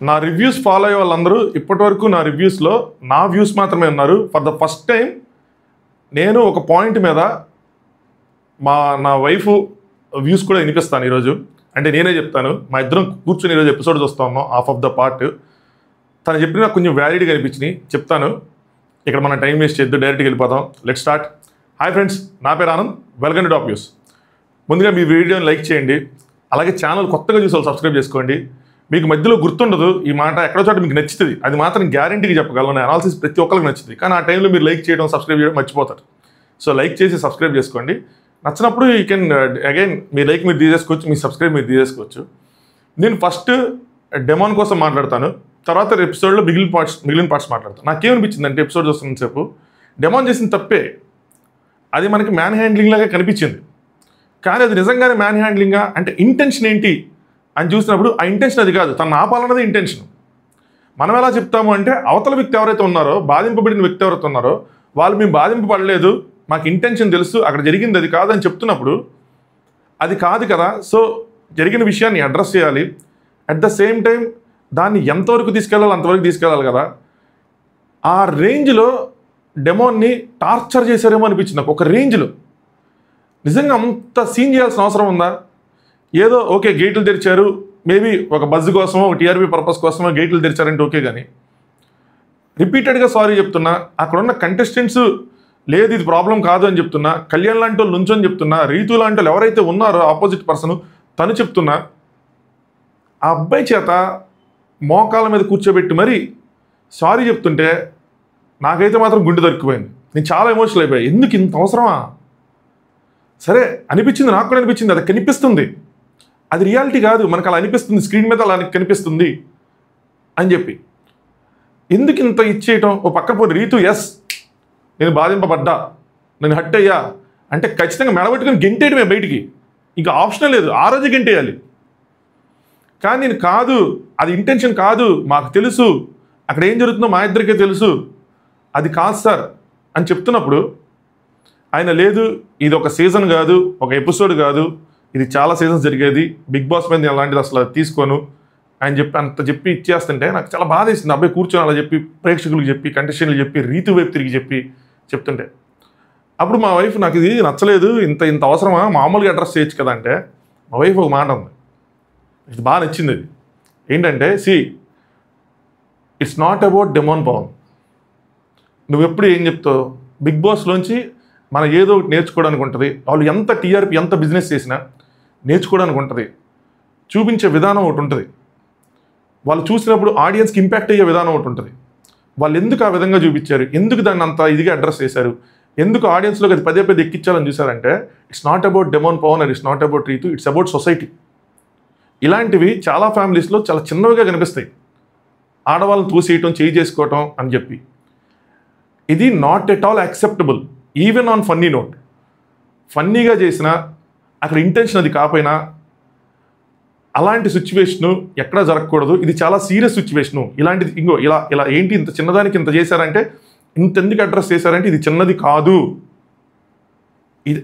నా reviews follow అయ్యే వాళ్ళందరూ ఇప్పటివరకు నా రివ్యూస్లో నా వ్యూస్ మాత్రమే ఉన్నారు. ఫర్ ద ఫస్ట్ టైం నేను ఒక పాయింట్ మీద నా వైఫ్ వ్యూస్ కూడా వినిపిస్తాను ఈరోజు. అంటే నేనే చెప్తాను. మా ఇద్దరం కూర్చొని ఈరోజు ఎపిసోడ్ చూస్తూ ఉన్నాం, హాఫ్ ఆఫ్ ద పార్ట్. తను చెప్పిన నాకు కొంచెం వ్యాలిడ్గా అనిపించినాయి, చెప్తాను. ఇక్కడ మనం టైం వేస్ట్ చేద్దాం, డైరెక్ట్గా వెళ్ళిపోతాం. Let start. హాయ్ ఫ్రెండ్స్, నా పేరు Anand. Welcome to top news. ముందుగా మీ వీడియోని లైక్ చేయండి, అలాగే ఛానల్ కొత్తగా చూసే వాళ్ళు సబ్స్క్రైబ్ చేసుకోండి. మీకు మధ్యలో గుర్తుండదు ఈ మాట, ఎక్కడో చోట మీకు నచ్చుతుంది, అది మాత్రం గ్యారంటీగా చెప్పగలను. అనాలిసిస్ ప్రతి ఒక్కరికి నచ్చుతుంది, కానీ ఆ టైంలో మీరు లైక్ చేయడం, సబ్స్క్రైబ్ చేయడం మర్చిపోతారు. సో లైక్ చేసి సబ్స్క్రైబ్ చేసుకోండి. నచ్చినప్పుడు you can again me like మీరు తీసేసుకోవచ్చు, మీ సబ్స్క్రైబ్ మీరు తీసేసుకోవచ్చు. నేను ఫస్ట్ డెమోన్ కోసం మాట్లాడతాను, తర్వాత ఎపిసోడ్లో మిగిలిన పార్ట్స్ మాట్లాడతాను. నాకేమనిపించింది అంటే ఎపిసోడ్ చూస్తున్నంతసేపు డెమోన్ చేసిన తప్పే. అది మనకి మ్యాన్ హ్యాండ్లింగ్ లాగా కనిపించింది, కానీ అది నిజంగానే మ్యాన్ హ్యాండ్లింగా అంటే ఇంటెన్షన్ ఏంటి అని చూసినప్పుడు ఆ ఇంటెన్షన్ అది కాదు, తను ఆపాలన్నది ఇంటెన్షన్. మనం ఎలా చెప్తాము అంటే అవతల వ్యక్తి ఎవరైతే ఉన్నారో, బాధింపబడిన వ్యక్తి ఎవరైతే ఉన్నారో వాళ్ళు మేము బాధింపబడలేదు, మాకు ఇంటెన్షన్ తెలుసు, అక్కడ జరిగింది అది కాదని చెప్తున్నప్పుడు అది కాదు కదా. సో జరిగిన విషయాన్ని అడ్రస్ చేయాలి. అట్ ద సేమ్ టైం దాన్ని ఎంతవరకు తీసుకెళ్ళాలి అంతవరకు తీసుకెళ్ళాలి కదా. ఆ రేంజ్లో డెమోన్ని టార్చర్ చేశారేమో అనిపించింది నాకు. ఒక రేంజ్లో నిజంగా అంత సీన్ చేయాల్సిన అవసరం ఉందా? ఏదో ఓకే గేట్లు తెరిచారు, మేబీ ఒక బజ్ కోసమో టీఆర్పీ పర్పస్ కోసమో గేట్లు తెరిచారంటే ఓకే, కానీ రిపీటెడ్గా సారీ చెప్తున్నా, అక్కడున్న కంటెస్టెంట్స్ లేదు ఇది ప్రాబ్లం కాదు అని చెప్తున్నా, కళ్యాణ్ లాంటి వాళ్ళు నుంచొని చెప్తున్నా, రీతు లాంటి వాళ్ళు ఎవరైతే ఉన్నారో ఆపోజిట్ పర్సన్ తను చెప్తున్నా, ఆ అబ్బాయి చేత మోకాల మీద కూర్చోబెట్టి మరీ సారీ చెప్తుంటే నాకైతే మాత్రం గుండె దొరికిపోయింది. నేను చాలా ఎమోషనల్ అయిపోయాయి. ఎందుకు ఇంత అవసరమా? సరే అనిపించింది, నాకు కూడా అనిపించింది, అది కనిపిస్తుంది, అది రియాలిటీ కాదు, మనకు అలా అనిపిస్తుంది, స్క్రీన్ మీద అలా కనిపిస్తుంది అని చెప్పి ఎందుకు ఇంత ఇచ్చేయటం? ఓ పక్క పోయి రీతు ఎస్ నేను బాధింపబడ్డా, నేను హట్ అయ్యా అంటే ఖచ్చితంగా మెడబెట్టుకుని గెంటేయడమే బయటికి, ఇంకా ఆప్షన్ లేదు, ఆ రోజు గెంటేయాలి. కానీ నేను కాదు, అది ఇంటెన్షన్ కాదు, మాకు తెలుసు అక్కడ ఏం జరుగుతుందో మా ఇద్దరికే తెలుసు, అది కాదు సార్ అని చెప్తున్నప్పుడు ఆయన లేదు ఇది ఒక సీజన్ కాదు, ఒక ఎపిసోడ్ కాదు, ఇది చాలా సీజన్స్ జరిగేది, బిగ్ బాస్ మీద అలాంటిది అసలు తీసుకోను అని చెప్పి అంత చెప్పి ఇచ్చేస్తుంటే నాకు చాలా బాధ వేసింది. అబ్బాయి కూర్చొని అలా చెప్పి ప్రేక్షకులకు చెప్పి కంటెస్టెంట్లు చెప్పి రీతు వైపు తిరిగి చెప్తుంటే అప్పుడు మా వైఫ్ నాకు ఇది నచ్చలేదు, ఇంత అవసరమా, మామూలుగా అడ్రస్ చేయొచ్చు కదా అంటే మా వైఫ్ ఒక మాట ఉంది, ఇది బాగా నచ్చింది. అది ఏంటంటే it's not about demon Pawan. నువ్వు ఎప్పుడు ఏం చెప్తావు, బిగ్ బాస్లోంచి మనం ఏదో ఒకటి నేర్చుకోవడానికి ఉంటుంది, వాళ్ళు ఎంత టీఆర్పీ ఎంత బిజినెస్ చేసినా నేర్చుకోవడానికి ఉంటుంది, చూపించే విధానం ఒకటి ఉంటుంది, వాళ్ళు చూసినప్పుడు ఆడియన్స్కి ఇంపాక్ట్ అయ్యే విధానం ఒకటి ఉంటుంది. వాళ్ళు ఎందుకు ఆ విధంగా చూపించారు, ఎందుకు దాన్ని అంత ఇదిగా అడ్రస్ చేశారు, ఎందుకు ఆడియన్స్లోకి అది పదే ఎక్కించాలని చూసారంటే it's not about demon Pawan and it's not about Ritu, it's about society. ఇలాంటివి చాలా ఫ్యామిలీస్లో చాలా చిన్నవిగా కనిపిస్తాయి, ఆడవాళ్ళని తోసేయటం, చేయి చేసుకోవటం అని చెప్పి. ఇది not at all acceptable even on funny note. ఫన్నీగా చేసినా అక్కడ ఇంటెన్షన్ అది కాకపోయినా అలాంటి సిచ్యువేషను ఎక్కడా జరగకూడదు. ఇది చాలా సీరియస్ సిచ్యువేషను. ఇలాంటిది ఇలా ఏంటి ఇంత చిన్నదానికి ఇంత చేశారంటే, ఇంత ఎందుకు అడ్రస్ చేశారంటే ఇది చిన్నది కాదు,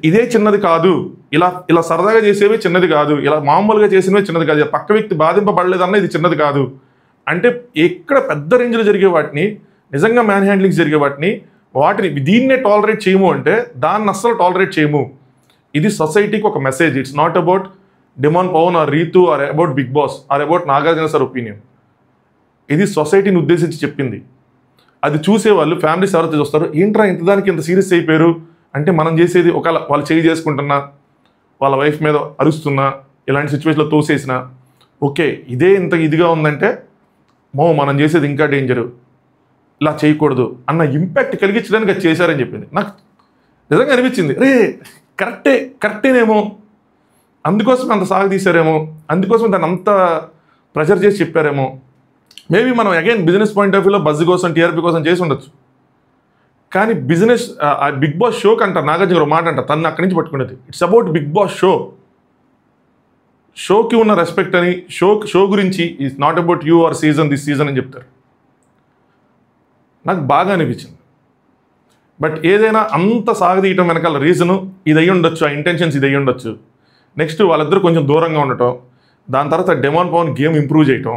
ఇదే చిన్నది కాదు, ఇలా సరదాగా చేసేవి చిన్నది కాదు, ఇలా మామూలుగా చేసినవి చిన్నది కాదు, పక్క వ్యక్తి బాధింపబడలేదన్న ఇది చిన్నది కాదు అంటే ఎక్కడ పెద్ద రేంజ్లో జరిగే వాటిని, నిజంగా మ్యాన్ హ్యాండ్లింగ్స్ జరిగే వాటిని దీన్నే టాలరేట్ చేయము అంటే దాన్ని అస్సలు టాలరేట్ చేయము. ఇది సొసైటీకి ఒక message. It's not about demon Pavan or Rithu or about Bigg Boss or about Nagarjuna sir opinion. ఇది సొసైటీని ఉద్దేశించి చెప్పింది. అది చూసేవాళ్ళు ఫ్యామిలీస్ ఎవరైతే చూస్తారో ఏంట్రా ఇంతదానికి ఇంత సీరియస్ అయిపోయారు అంటే మనం చేసేది ఒకవేళ వాళ్ళు చేయి చేసుకుంటున్నా, వాళ్ళ వైఫ్ మీద అరుస్తున్నా, ఇలాంటి సిచ్యువేషన్లో తోసేసిన ఓకే ఇదే ఇంత ఇదిగా ఉందంటే మనం చేసేది ఇంకా డేంజరు, ఇలా చేయకూడదు అన్న ఇంపాక్ట్ కలిగించడానికి అది చేశారని చెప్పింది. నాకు నిజంగా అనిపించింది, రే కరెక్టేనేమో, అందుకోసం అంత సాగదీశారేమో, అందుకోసం దాన్ని అంత ప్రెషర్ చేసి చెప్పారేమో. మేబీ మనం అగైన్ బిజినెస్ పాయింట్ ఆఫ్ వ్యూలో బజ్ కోసం టీఆర్పీ కోసం చేసి ఉండొచ్చు, కానీ బిజినెస్ బిగ్ బాస్ షోకి అంటారు, నాగార్జున మాట అంటారు, తను అక్కడి నుంచి పట్టుకునేది. ఇట్స్ అబౌట్ బిగ్ బాస్ షోకి ఉన్న రెస్పెక్ట్ అని, షో గురించి it's not about you or this season అని చెప్తారు. నాకు బాగా అనిపించింది. బట్ ఏదైనా అంత సాగదీయటం వెనకాల రీజను ఇది అయ్యి ఉండొచ్చు, ఆ ఇంటెన్షన్స్ ఇది అయ్యి ఉండొచ్చు. నెక్స్ట్ వాళ్ళిద్దరూ కొంచెం దూరంగా ఉండటం, దాని తర్వాత డెమోన్ పవన్ గేమ్ ఇంప్రూవ్ చేయటం,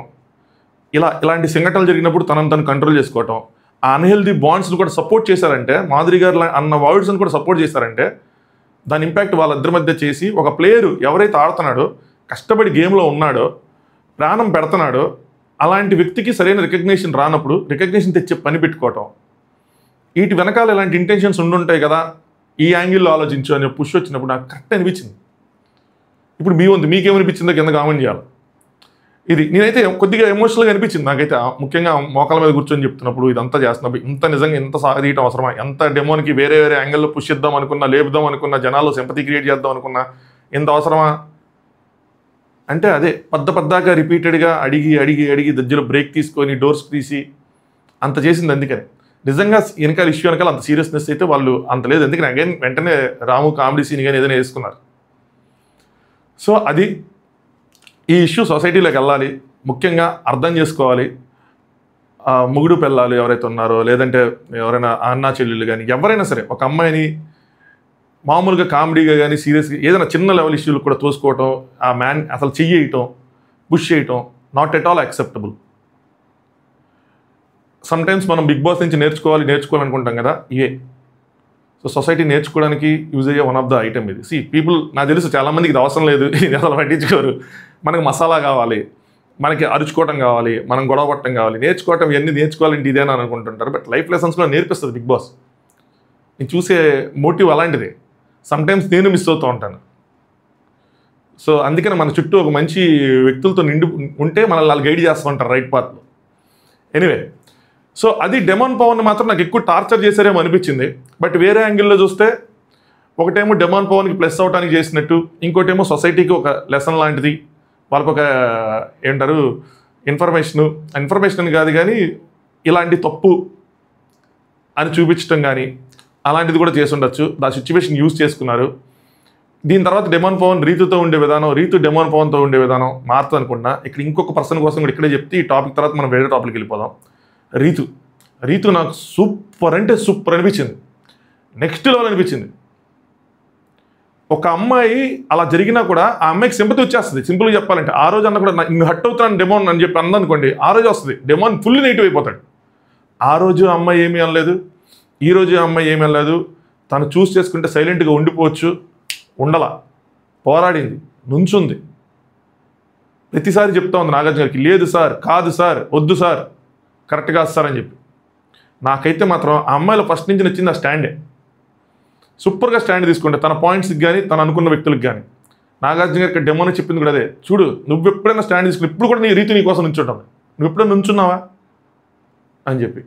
ఇలాంటి సంఘటనలు జరిగినప్పుడు తనను కంట్రోల్ చేసుకోవటం, ఆ అన్హెల్దీ బాండ్స్ని కూడా సపోర్ట్ చేశారంటే, మాధురి గారు అన్న వర్డ్స్ని కూడా సపోర్ట్ చేశారంటే దాని ఇంపాక్ట్ వాళ్ళిద్దరి మధ్య చేసి ఒక ప్లేయరు ఎవరైతే ఆడుతున్నాడో, కష్టపడి గేమ్లో ఉన్నాడో, ప్రాణం పెడుతున్నాడో అలాంటి వ్యక్తికి సరైన రికగ్నిషన్ రానప్పుడు రికగ్నిషన్ తెచ్చే పని పెట్టుకోవటం, వీటి వెనకాల ఇలాంటి ఇంటెన్షన్స్ ఉండుంటాయి కదా, ఈ యాంగిల్లో ఆలోచించు అనే పుష్ వచ్చినప్పుడు నాకు కరెక్ట్ అనిపించింది. ఇప్పుడు మీకేమనిపించిందో కింద కామెంట్ చేయాలి. ఇది నేనైతే కొద్దిగా ఎమోషనల్గా అనిపించింది నాకైతే, ముఖ్యంగా మోకాల మీద కూర్చొని చెప్తున్నప్పుడు, ఇదంతా చేస్తున్నప్పుడు నిజంగా ఇంత సాగదీయటం అవసరమా, ఎంత డెమోన్కి వేరే యాంగిల్లో పుష్ ఇద్దాం అనుకున్నా, లేపుదాం అనుకున్నా, జనాల్లో సింపతి క్రియేట్ చేద్దాం అనుకున్నా, ఇంత అవసరమా అంటే అదే పద్దాగా రిపీటెడ్గా అడిగి దజ్జలో బ్రేక్ తీసుకొని డోర్స్ తీసి అంత చేసింది. అందుకని నిజంగా వెనకాల ఇష్యూ వెనకాల అంత సీరియస్నెస్ అయితే వాళ్ళు అంత లేదు. అందుకని అగైన్ వెంటనే రాము కామెడీ సీన్ కానీ ఏదైనా వేసుకున్నారు. సో అది ఈ ఇష్యూ సొసైటీలోకి వెళ్ళాలి, ముఖ్యంగా అర్థం చేసుకోవాలి. మొగుడు పిల్లలు ఎవరైతే ఉన్నారో, లేదంటే ఎవరైనా అన్నా చెల్లెళ్ళు కానీ ఎవరైనా సరే ఒక అమ్మాయిని మామూలుగా కామెడీగా కానీ సీరియస్గా ఏదైనా చిన్న లెవెల్ ఇష్యూలు కూడా తోసుకోవటం, ఆ మ్యాన్ అసలు చెయ్యటం, పుష్ చేయటం not at all acceptable. Sometimes మనం బిగ్ బాస్ నుంచి నేర్చుకోవాలనుకుంటాం కదా, ఇవే. సో సొసైటీ నేర్చుకోవడానికి యూజ్ అయ్యే వన్ ఆఫ్ ద ఐటమ్ ఇది. పీపుల్ నాకు తెలుసు చాలామందికి ఇది అవసరం లేదు, ఇది అసలు పట్టించుకోరు. మనకు మసాలా కావాలి, మనకి అరుచుకోవటం కావాలి, మనం గొడవ పట్టడం కావాలి, నేర్చుకోవటం ఇవన్నీ నేర్చుకోవాలంటే ఇదేనా అని అనుకుంటుంటారు. బట్ లైఫ్ లెసన్స్ కూడా నేర్పిస్తుంది బిగ్ బాస్. నేను చూసే మోటివ్ అలాంటిదే. సమ్టైమ్స్ నేను మిస్ అవుతూ ఉంటాను. సో అందుకని మన చుట్టూ ఒక మంచి వ్యక్తులతో నిండి ఉంటే మనల్ని వాళ్ళు గైడ్ చేస్తూ ఉంటారు రైట్ పాత్లో. ఎనీవే, సో అది డెమాన్ పవన్ మాత్రం నాకు ఎక్కువ టార్చర్ చేశారేమో అనిపించింది. బట్ వేరే యాంగిల్లో చూస్తే ఒకటేమో డెమాన్ పవన్కి ప్లస్ అవడానికి చేసినట్టు, ఇంకోటేమో సొసైటీకి ఒక లెసన్ లాంటిది, వాళ్ళకు ఒక ఏంటారు ఇన్ఫర్మేషన్ కాదు కానీ ఇలాంటి తప్పు అని చూపించడం కానీ అలాంటిది కూడా చేసి ఉండొచ్చు. ఆ సిచ్యువేషన్ యూజ్ చేసుకున్నారు. దీని తర్వాత డెమాన్ పవన్ రీతుతో ఉండే విధానం, రీతు డెమాన్ పవన్తో ఉండే విధానం మారుతుంది అనుకుంటున్నా. ఇక్కడ ఇంకొక పర్సన్ కోసం కూడా ఇక్కడే చెప్తే ఈ టాపిక్ తర్వాత మనం వేరే టాపిక్కి వెళ్ళిపోదాం. రీతు నాకు సూపర్ అంటే సూపర్ అనిపించింది, నెక్స్ట్ లెవెల్ అనిపించింది. ఒక అమ్మాయి అలా జరిగినా కూడా ఆ అమ్మాయికి సింపతి వచ్చేస్తుంది. సింపుల్గా చెప్పాలంటే ఆ రోజు అన్న కూడా నేను హట్ అవుతున్నాను డెమాన్ అని చెప్పి అందనుకోండి, ఆ రోజు వస్తుంది. డెమాన్ ఫుల్ నెగిటివ్ అయిపోతాడు. ఆ రోజు అమ్మాయి ఏమీ అనలేదు, ఈ రోజు అమ్మాయి ఏమీ అనలేదు. తను చూస్ చేసుకుంటే సైలెంట్గా ఉండిపోవచ్చు, ఉండలా, పోరాడింది, నుంచుంది. ప్రతిసారి చెప్తా ఉంది నాగార్జున గారికి, లేదు సార్, కాదు సార్, వద్దు సార్, కరెక్ట్ కాదు సార్ అని చెప్పి. నాకైతే మాత్రం ఆ అమ్మాయిలో ఫస్ట్ నుంచి నచ్చింది ఆ స్టాండే. సూపర్గా స్టాండ్ తీసుకుంటే తన పాయింట్స్కి కానీ తను అనుకున్న వ్యక్తులకు కానీ. నాగార్జున గారికి డెమోని చెప్పింది కూడా అదే, చూడు నువ్వు ఎప్పుడైనా స్టాండ్ తీసుకుని ఇప్పుడు కూడా నీ రీతి నీ కోసం నుంచుంటావు, నువ్వు ఎప్పుడైనా నుంచున్నావా అని చెప్పి.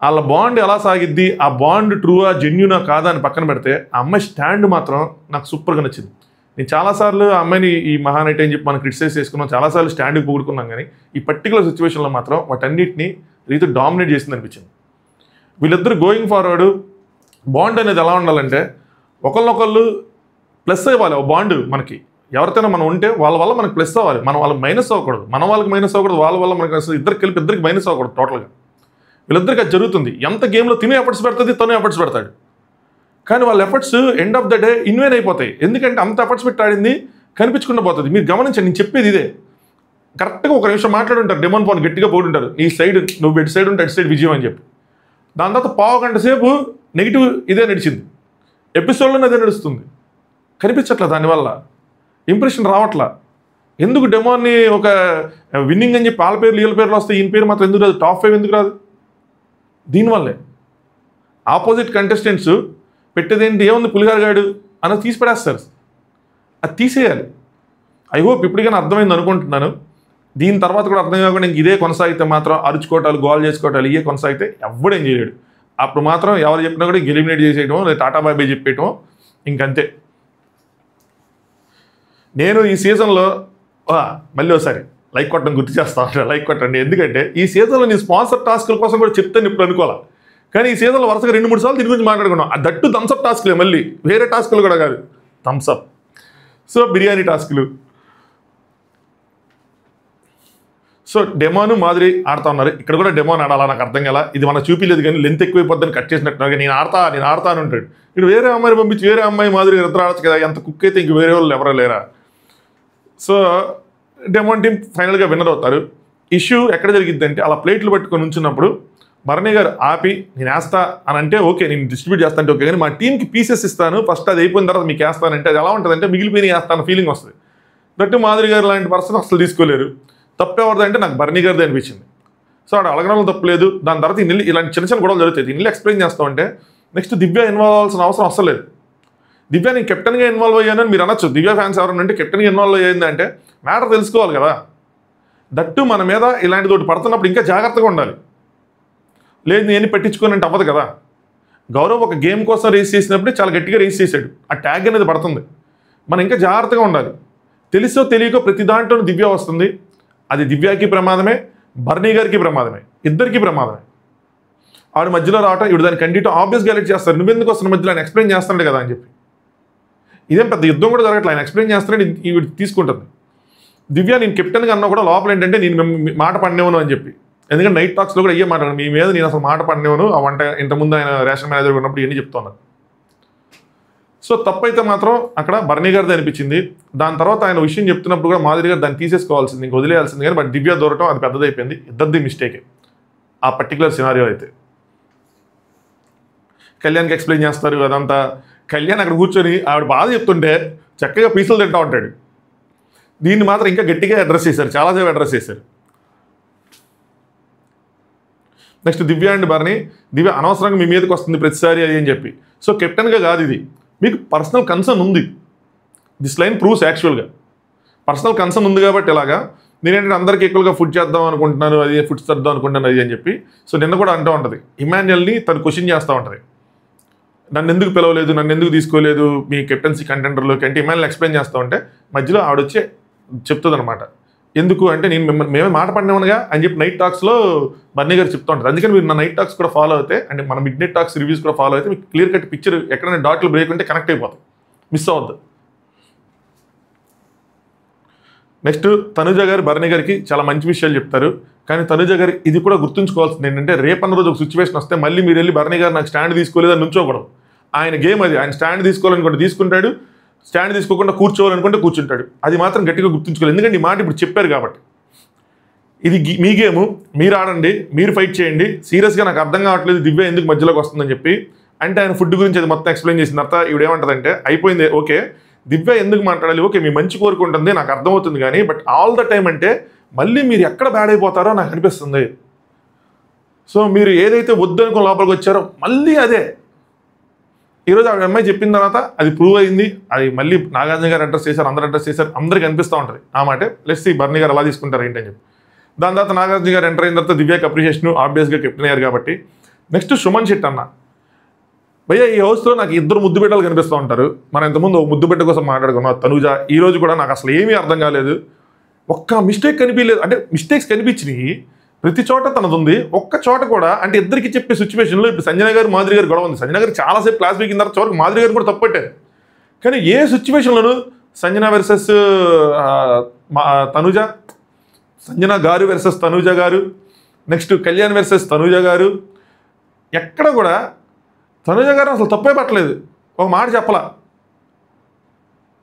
వాళ్ళ బాండ్ ఎలా సాగిద్ది, ఆ బాండ్ ట్రూవా జెన్యునా కాదా అని పక్కన పెడితే ఆ అమ్మాయి స్టాండ్ మాత్రం నాకు సూపర్గా నచ్చింది. నేను చాలాసార్లు ఆ అమ్మాయిని ఈ మహానైట్ అని చెప్పి మనం క్రిటిసైజ్ చేసుకున్నాం, చాలాసార్లు స్టాండ్కి పొగుడుకున్నాం, కానీ ఈ పర్టికులర్ సిచ్యువేషన్లో మాత్రం వాటన్నిటిని రీతి డామినేట్ చేసింది అనిపించింది. వీళ్ళిద్దరు గోయింగ్ ఫార్వర్డ్ బాండ్ అనేది ఎలా ఉండాలంటే ఒకళ్ళొకళ్ళు ప్లస్ అవ్వాలి. ఒక బాండ్ మనకి ఎవరితోనే మనం ఉంటే వాళ్ళ వల్ల మనకు ప్లస్ అవ్వాలి, మన వాళ్ళకి మైనస్ అవ్వకూడదు, మన వాళ్ళకి మైనస్ అవ్వకూడదు, వాళ్ళ వల్ల మనకు ఇద్దరికి కలిపి ఇద్దరికి మైనస్ అవ్వకూడదు. టోటల్గా వీళ్ళిద్దరికి అది జరుగుతుంది. ఎంత గేమ్లో తినే ఎఫర్ట్స్ పెడుతుంది, తను ఎఫర్ట్స్ పెడతాడు, కానీ వాళ్ళ efforts end of the day in vain అయిపోతాయి. ఎందుకంటే అంత ఎఫర్ట్స్ పెట్టి ఆడింది కనిపించకుండా పోతుంది. మీరు గమనించండి, నేను చెప్పేది ఇదే. కరెక్ట్గా ఒక నిమిషం మాట్లాడుంటారు, డెమాన్ పవన్ గట్టిగా పోతుంటారు, నీ సైడ్ నువ్వు ఎటు సైడ్ ఉంటే అటు సైడ్ విజయం అని చెప్పి. దాని తర్వాత పావు గంట సేపు నెగిటివ్ ఇదే నడిచింది, ఎపిసోడ్లోనే అదే నడుస్తుంది, కనిపించట్లా, దానివల్ల ఇంప్రెషన్ రావట్లా. ఎందుకు డెమాన్ని ఒక విన్నింగ్ అని చెప్పి వాళ్ళ పేర్లు వీళ్ళ పేర్లు వస్తాయి, ఈయన పేరు మాత్రం ఎందుకు రాదు, టాప్ 5 ఎందుకు రాదు? దీనివల్లే ఆపోజిట్ కంటెస్టెంట్స్ పెట్టేదేంటి, ఏముంది పులిహార గాడు అన్నది తీసి పడేస్తారు. అది తీసేయాలి. ఐ హోప్ ఇప్పటికైనా అర్థమైంది అనుకుంటున్నాను. దీని తర్వాత కూడా అర్థం కాకుండా ఇంక ఇదే కొనసాగితే మాత్రం అరుచుకోవటాలు, గోల్ చేసుకోవటాలు ఇవే కొనసాగితే ఎవడేం చేయలేడు. అప్పుడు మాత్రం ఎవరు చెప్పినా కూడా ఎలిమినేట్ చేసేయటం, లేదా టాటా బాయ్ బాయ్ చెప్పేయటం, ఇంకంతే. నేను ఈ సీజన్లో మళ్ళీ ఒకసారి లైక్ కొట్టడం గుర్తు చేస్తా ఉంటాను, లైక్ కొట్టండి. ఎందుకంటే ఈ సీజన్లో నేను స్పాన్సర్ టాస్క్ల కోసం కూడా చెప్తాను ఇప్పుడు అనుకోవాలి, కానీ ఈ సీజన్లో వరుసగా 2-3 సార్లు దీని గురించి మాట్లాడుకున్నాం. ఆ దట్టు థమ్స్అప్ టాస్క్లే, మళ్ళీ వేరే టాస్క్లు కూడా కాదు, థమ్స్అప్. సో బిర్యానీ టాస్క్లు. సో డెమోను మాదిరి ఆడుతూ ఉన్నారు, ఇక్కడ కూడా డెమోని ఆడాలా నాకు అర్థం కదా. ఇది మనకు చూపించలేదు కానీ లెంత్ ఎక్కువైపోద్దని కట్ చేసినట్టు, నేను ఆడతా అని ఉంటాడు. ఇక్కడ వేరే అమ్మాయిని పంపించి వేరే అమ్మాయి మాదిరి ఇద్దరు ఆడచ్చు కదా, ఎంత కుక్ అయితే ఇంక వేరే వాళ్ళు ఎవరో లేరా. సో డెమోన్ టీం ఫైనల్గా విన్నర్ అవుతారు. ఇష్యూ ఎక్కడ జరిగిద్ది అంటే అలా ప్లేట్లు పట్టుకొని ఉంచున్నప్పుడు భరణి గారు ఆపి నేను వేస్తా అని అంటే ఓకే, నేను డిస్ట్రిబ్యూట్ చేస్తా అంటే ఓకే, కానీ మా టీంకి పీసెస్ ఇస్తాను ఫస్ట్, అది అయిపోయిన తర్వాత మీకు వేస్తానంటే అది ఎలా ఉంటుందంటే మిగిలిపోయిన వేస్తాను ఫీలింగ్ వస్తుంది. దట్టు మాధురి గారు లాంటి పర్సన్ అసలు తీసుకోలేరు. తప్పేవరదంటే నాకు భరణి గారిది అనిపించింది. సో అక్కడ అడగడంలో తప్పలేదు. దాని తర్వాత ఇలాంటి చిన్న చిన్న గొడవలు జరుగుతాయి. ఇల్లు ఎక్స్ప్లెయిన్ చేస్తామంటే నెక్స్ట్ దివ్య ఇన్వాల్వ్ అవ్వాల్సిన అవసరం అసలు లేదు. దివ్య నేను కెప్టెన్గా ఇన్వాల్వ్ అయ్యానని మీరు అనొచ్చు. దివ్య ఫ్యాన్స్ ఎవరైనా అంటే కెప్టెన్గా ఇన్వాల్వ్ అయ్యిందంటే మ్యాటర్ తెలుసుకోవాలి కదా. దట్టు మన మీద ఇలాంటి తోటి పడుతున్నప్పుడు ఇంకా జాగ్రత్తగా ఉండాలి. లేదు నేను పట్టించుకోనంటే అవ్వదు కదా. గౌరవ్ ఒక గేమ్ కోసం రేస్ చేసినప్పుడే చాలా గట్టిగా రేస్ చేశాడు. ఆ ట్యాగ్ అనేది పడుతుంది. మనం ఇంకా జాగ్రత్తగా ఉండాలి. తెలుసో తెలియకో ప్రతి దాంట్లోనూ దివ్య వస్తుంది. అది దివ్యకి ప్రమాదమే, భరణి గారికి ప్రమాదమే, ఇద్దరికీ ప్రమాదమే. ఆవిడ మధ్యలో రావటం, ఇవి దాన్ని కంటిన్యూ ఆబ్వియస్గా ఎలెక్ట్ చేస్తారు. నువ్వెందుకు వస్తున్న మధ్యలో ఆయన ఎక్స్ప్లెయిన్ చేస్తాడు కదా అని చెప్పి. ఇదేం పెద్ద యుద్ధం కూడా జరగట్లేదు, ఆయన ఎక్స్ప్లెయిన్ చేస్తాడు, ఈవిడ తీసుకుంటుంది. దివ్య నేను కెప్టెన్గా అన్నా కూడా లోపల ఏంటంటే నేను మాట పడినేవను అని చెప్పి. ఎందుకంటే నైట్ టాక్స్లో కూడా అయ్యే మాట్లాడు, మీ మీద నేను అసలు మాట పడినేవను, ఆ వంట ఇంతకుముందు ఆయన రేషన్ మేనేజర్ ఉన్నప్పుడు ఇవన్నీ చెప్తున్నాను. సో తప్పైతే మాత్రం అక్కడ భరణి గారిది అనిపించింది. దాని తర్వాత ఆయన విషయం చెప్తున్నప్పుడు కూడా మాధురి గారు దాన్ని తీసేసుకోవాల్సింది, ఇంక వదిలేయాల్సింది. కానీ బట్ దివ్య దూరటం అది పెద్దదైపోయింది. ఇద్దరిది మిస్టేకే ఆ పర్టికులర్ సినారియో అయితే. కళ్యాణ్కి ఎక్స్ప్లెయిన్ చేస్తారు అదంతా. కళ్యాణ్ అక్కడ కూర్చొని ఆవిడ బాధ చెప్తుంటే చక్కగా పీసులు తింటూ ఉంటాడు. దీన్ని మాత్రం ఇంకా గట్టిగా అడ్రస్ చేశారు, చాలాసేపు అడ్రస్ చేశారు. Next Divya and Bharani. దివ్య అనవసరంగా మీ మీదకి వస్తుంది ప్రతిసారి అది అని చెప్పి. సో కెప్టెన్గా కాదు ఇది, మీకు పర్సనల్ కన్సర్న్ ఉంది. దిస్ లైన్ ప్రూవ్స్ యాక్చువల్గా పర్సనల్ కన్సర్న్ ఉంది కాబట్టి ఇలాగా నేనేంటంటే అందరికీ ఈక్వల్గా ఫుడ్ చేద్దాం అనుకుంటున్నాను, అది ఫుడ్ చేద్దాం అనుకుంటున్నాను అది అని చెప్పి. సో నిన్న కూడా అంటూ ఉంటుంది, ఇమాన్యుయల్ని తను క్వశ్చన్ చేస్తూ ఉంటుంది, నన్ను ఎందుకు పిలవలేదు, నన్ను ఎందుకు తీసుకోలేదు మీ కెప్టెన్సీ కంటెండర్లోకి అంటే ఇమాన్యుయల్ ఎక్స్ప్లెయిన్ చేస్తూ ఉంటే మధ్యలో ఆవిడొచ్చి చెప్తుంది అనమాట. ఎందుకు అంటే నేను మేమే మాట పడినామనగా అని చెప్పి నైట్ టాక్స్లో బన్నీ గారు చెప్తూ ఉంటారు. అందుకని మీరు నా నైట్ టాక్స్ కూడా ఫాలో అయితే, అంటే మన మిడ్ నైట్ టాక్స్ రివ్యూస్ కూడా ఫాలో అయితే మీకు క్లియర్ కట్ పిక్చర్ ఎక్కడైనా డాట్లు బ్రేక్ ఉంటే కనెక్ట్ అయిపోతుంది, మిస్ అవ్వద్దు. నెక్స్ట్ తనుజ గారు భరణి గారికి చాలా మంచి విషయాలు చెప్తారు. కానీ తనుజ గారు ఇది కూడా గుర్తుంచుకోవాల్సింది ఏంటంటే రేపన్న రోజు ఒక సిచ్యువేషన్ వస్తే మళ్ళీ మీరు వెళ్ళి భరణి గారు నాకు స్టాండ్ తీసుకోలేదని నుంచోకూడదు. ఆయన గేమ్ అది, ఆయన స్టాండ్ తీసుకోవాలనుకుంటే తీసుకుంటాడు, స్టాండ్ తీసుకోకుండా కూర్చోవాలనుకుంటే కూర్చుంటాడు. అది మాత్రం గట్టిగా గుర్తుంచుకోవాలి. ఎందుకంటే ఈ మాట ఇప్పుడు చెప్పారు కాబట్టి. ఇది మీ గేము, మీరు ఆడండి, మీరు ఫైట్ చేయండి. సీరియస్గా నాకు అర్థం కావట్లేదు దివ్య ఎందుకు మధ్యలోకి వస్తుందని చెప్పి అంటే ఆయన ఫుడ్ గురించి అది మొత్తం ఎక్స్ప్లెయిన్ చేసిన తర్వాత ఇవిడేమంటుందంటే అయిపోయింది ఓకే, దివ్య ఎందుకు మాట్లాడాలి, ఓకే మీ మంచి కోరుకుంటుంది నాకు అర్థమవుతుంది, కానీ బట్ ఆల్ ద టైం అంటే మళ్ళీ మీరు ఎక్కడ బ్యాడ్ అయిపోతారో నాకు అనిపిస్తుంది. సో మీరు ఏదైతే వద్దనుకుని లోపలికి వచ్చారో మళ్ళీ అదే. ఈరోజు ఆ అమ్మాయి చెప్పిన తర్వాత అది ప్రూవ్ అయింది. అది మళ్ళీ నాగార్జున గారు అడ్రస్ చేశారు, అందరూ అడ్రస్ చేశారు, అందరికీ అనిపిస్తూ ఉంటుంది ఆ మాట. లెట్స్ సీ భరణి గారు అలా తీసుకుంటారు ఏంటని చెప్పి. దాని తర్వాత నాగార్జున గారు ఎంటర్ అయిన తర్వాత దివ్యకి అప్రిషియేషన్ ఆబ్వియస్గా కెప్టెన్ అయ్యారు కాబట్టి. నెక్స్ట్ సుమన్ శెట్టి అన్న. భయ్య ఈ హౌస్లో నాకు ఇద్దరు ముద్దు బిడ్డలు కనిపిస్తూ ఉంటారు. మనం ఇంతకుముందు ముద్దు బిడ్డ కోసం మాట్లాడుకున్నాం తనుజ. ఈ రోజు కూడా నాకు అసలు ఏమీ అర్థం కాలేదు, ఒక్క మిస్టేక్ కనిపించలేదు. అంటే మిస్టేక్స్ కనిపించినాయి ప్రతి చోట తనది ఉంది, ఒక్క చోట కూడా అంటే ఇద్దరికి చెప్పే సిచ్యువేషన్లో ఇప్పుడు సంజన గారు మాధురి గారు గొడవ ఉంది. సంజన గారు చాలాసేపు క్లాస్ వీకిన తర్వాత చివరికి మాధురి గారు కూడా తప్పట్టారు. కానీ ఏ సిచ్యువేషన్లోనూ సంజన వర్సెస్ తనుజ, సంజన గారు వర్సెస్ తనుజ గారు, నెక్స్ట్ కళ్యాణ్ వర్సెస్ తనుజ గారు, ఎక్కడ కూడా తనుజ గారు అసలు తప్పే పట్టలేదు, ఒక మాట చెప్పలా.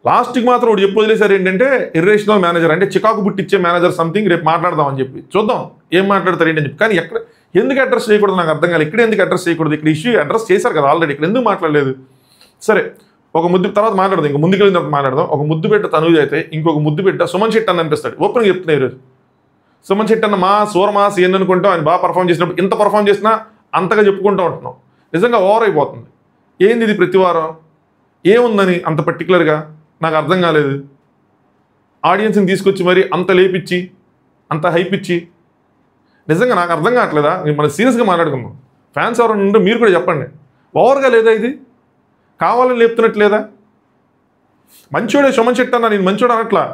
లాస్ట్కి మాత్రం ఒకటి చెప్పి వదిలేశారు ఏంటంటే ఇర్రేషనల్ మేనేజర్, అంటే చికాకు పుట్టించే మేనేజర్ సంథింగ్, రేపు మాట్లాడదామని చెప్పి చూద్దాం ఏం మాట్లాడతారు ఏంటని చెప్పి. కానీ ఎక్కడ ఎందుకు అడ్రస్ చేయకూడదు నాకు అర్థం కాదు. ఇక్కడ ఎందుకు అడ్రస్ చేయకూడదు, ఇక్కడ ఇష్యూ అడ్రస్ చేశారు కదా ఆల్రెడీ, ఇక్కడ ఎందుకు మాట్లాడలేదు. సరే ఒక ముద్దు తర్వాత మాట్లాడదాం, ఇంక ముందుకు వెళ్ళిన తర్వాత మాట్లాడదాం. ఒక ముద్దు బిడ్డ తనుజ అయితే ఇంకొక ముద్దు బిడ్డ సుమన్ శెట్టి అని అనిపిస్తాడు. ఓపెన్గా చెప్తున్నాయి ఈరోజు. సుమన్ శెట్టి అన్న మా సూరమాస్ ఏందనుకుంటాం, ఆయన బాగా పర్ఫామ్ చేసినప్పుడు ఇంత పర్ఫామ్ చేసినా అంతగా చెప్పుకుంటూ ఉంటున్నాం. నిజంగా ఓవర్ అయిపోతుంది. ఏంది ఇది ప్రతి వారం ఏముందని అంత పర్టికులర్గా నాకు అర్థం కాలేదు. ఆడియన్స్ని తీసుకొచ్చి మరి అంత లేపిచ్చి అంత హైప్ ఇచ్చి నిజంగా నాకు అర్థం కావట్లేదా. మనం సీరియస్గా మాట్లాడుకున్నాం. ఫ్యాన్స్ ఎవరైనా ఉంటే మీరు కూడా చెప్పండి, ఓవర్గా లేదా ఇది, కావాలని లేపుతున్నట్లేదా. మంచోడే సుమన్ శెట్టి అన్న, నేను మంచోడు అనట్లా,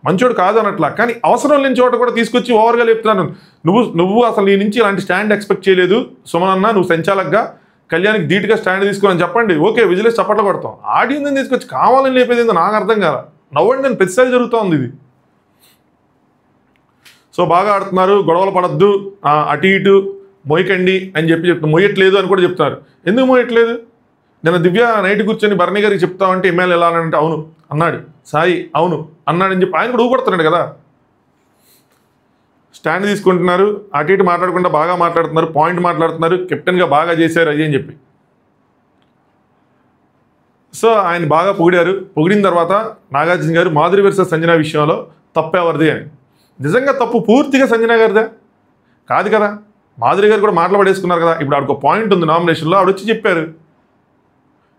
మంచోడు కాదు అనట్లా, కానీ అవసరం లేని చోట కూడా తీసుకొచ్చి ఓవర్గా లేపుతున్నాను. నువ్వు అసలు నీ నుంచి ఇలాంటి స్టాండ్ ఎక్స్పెక్ట్ చేయలేదు సుమన్ అన్న, నువ్వు సంచాలక్గా కళ్యాణ్కి ధీటుగా స్టాండ్ తీసుకుని చెప్పండి, ఓకే విజిలేసి చప్పట్లు కొడతాం. ఆడియన్స్ తీసుకొచ్చి కావాలని లేపేది నాకు అర్థం కాదు. నవ్వండి నేను ప్రతిసారి జరుగుతూ ఉంది ఇది. సో బాగా ఆడుతున్నారు, గొడవలు పడద్దు, అటు ఇటు మోయకండి అని చెప్తున్నారు. మోయట్లేదు అని కూడా చెప్తున్నారు. ఎందుకు మోయట్లేదు? నేను దివ్య నైట్ కూర్చొని భరణి గారికి చెప్తామంటే ఎమ్మెల్యే ఎలా అంటే అవును అన్నాడు, సాయి అవును అన్నాడని చెప్పి ఆయన కూడా ఊపడుతున్నాడు కదా. స్టాండ్ తీసుకుంటున్నారు, అటు ఇటు మాట్లాడకుండా బాగా మాట్లాడుతున్నారు, పాయింట్ మాట్లాడుతున్నారు, కెప్టెన్గా బాగా చేశారు అది అని చెప్పి. సో ఆయన బాగా పొగిడిన తర్వాత నాగార్జున గారు మాధురి వర్సెస్ సంజన విషయంలో తప్పు ఎవరిది అని. నిజంగా తప్పు పూర్తిగా సంజన గారిదే కాదు కదా. మాధురి గారు కూడా మాట్లాడేసుకున్నారు కదా. ఇప్పుడు ఆవిడకు పాయింట్ ఉంది నామినేషన్లో, ఆవిడ వచ్చి చెప్పారు.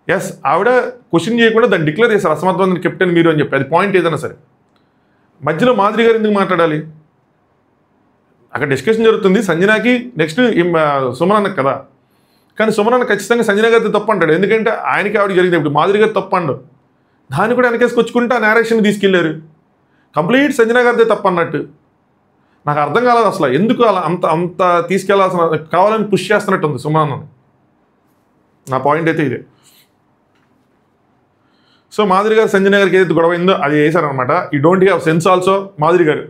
ఎస్, ఆవిడ క్వశ్చన్ చేయకుండా దాన్ని డిక్లేర్ చేశారు, అసమర్థమైన కెప్టెన్ మీరు అని చెప్పి. అది పాయింట్ ఏదైనా సరే. మధ్యలో మాధురి గారు ఎందుకు మాట్లాడాలి? అక్కడ డిస్కషన్ జరుగుతుంది. సంజనాకి నెక్స్ట్ సుమనన్నకు కదా. కానీ సుమనన్న ఖచ్చితంగా సంజన గారితో తప్పు అంటాడు, ఎందుకంటే ఆయనకి ఆవిడ జరిగింది. ఇప్పుడు మాధురి గారు తప్పు అండు, దాన్ని కూడా వెనకేసుకొచ్చుకుంటే ఆ నేరేషన్ తీసుకెళ్లారు. కంప్లీట్ సంజన గారితో తప్పు అన్నట్టు. నాకు అర్థం కాలేదు అసలు ఎందుకు అలా అంత తీసుకెళ్లాల్సిన, కావాలని పుష్ చేస్తున్నట్టు ఉంది సుమనన్నని. నా పాయింట్ అయితే ఇదే. సో మాధురి గారు సంజన గారికి ఏదైతే గొడవ అయిందో అది వేశారనమాట. ఈ don't have sense also Madhuri గారు,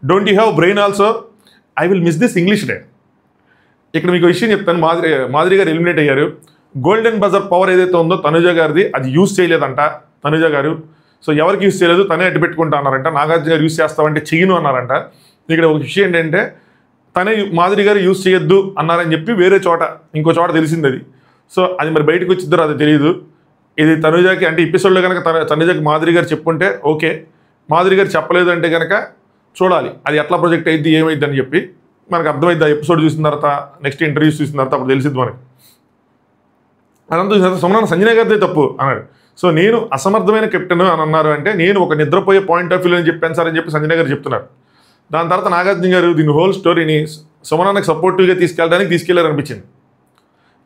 don't you have brain also, I will miss this English day. ఇక్కడ మీకు విషయం చెప్తాను. మాధురి గారు ఎలిమినేట్ అయ్యారు. గోల్డెన్ బజర్ పవర్ ఏదైతే ఉందో తనుజ గారిది, అది యూజ్ చేయలేదంట తనుజ గారు. సో ఎవరికి యూజ్ చేయలేదు, తనే అడ్డు పెట్టుకుంటా అన్నారంట. నాగార్జున గారు యూజ్ చేస్తామంటే చెయ్యను అన్నారంట. ఇక్కడ ఒక విషయం ఏంటంటే తనే మాధురి గారు యూజ్ చేయొద్దు అన్నారని చెప్పి వేరే చోట ఇంకో చోట తెలిసింది అది. సో అది మరి బయటకు వచ్చిద్దరో అది తెలియదు. ఇది తనుజాకి అంటే ఎపిసోడ్లో కనుక తనుజాకి మాధురి గారు చెప్పుంటే ఓకే, మాధురి గారు చెప్పలేదు అంటే కనుక చూడాలి అది ఎట్లా ప్రొజెక్ట్ అయింది ఏమైంది అని చెప్పి మనకు అర్థమైంది. ఆ ఎపిసోడ్ చూసిన తర్వాత నెక్స్ట్ ఇంటర్వ్యూస్ చూసిన తర్వాత అప్పుడు తెలిసింది మనకి. అదంతా చూసిన తర్వాత సుమనన్న సంజన గారిదే తప్పు అన్నాడు. సో నేను అసమర్థమైన కెప్టెన్ అని అన్నారు అంటే నేను ఒక నిద్రపోయే పాయింట్ ఆఫ్ వ్యూ అని చెప్పాను సార్ అని చెప్పి సంజన గారు చెప్తున్నారు. దాని తర్వాత నాగార్జున గారు దీని హోల్ స్టోరీని సుమనన్నకు సపోర్టివ్గా తీసుకెళ్లారనిపించింది.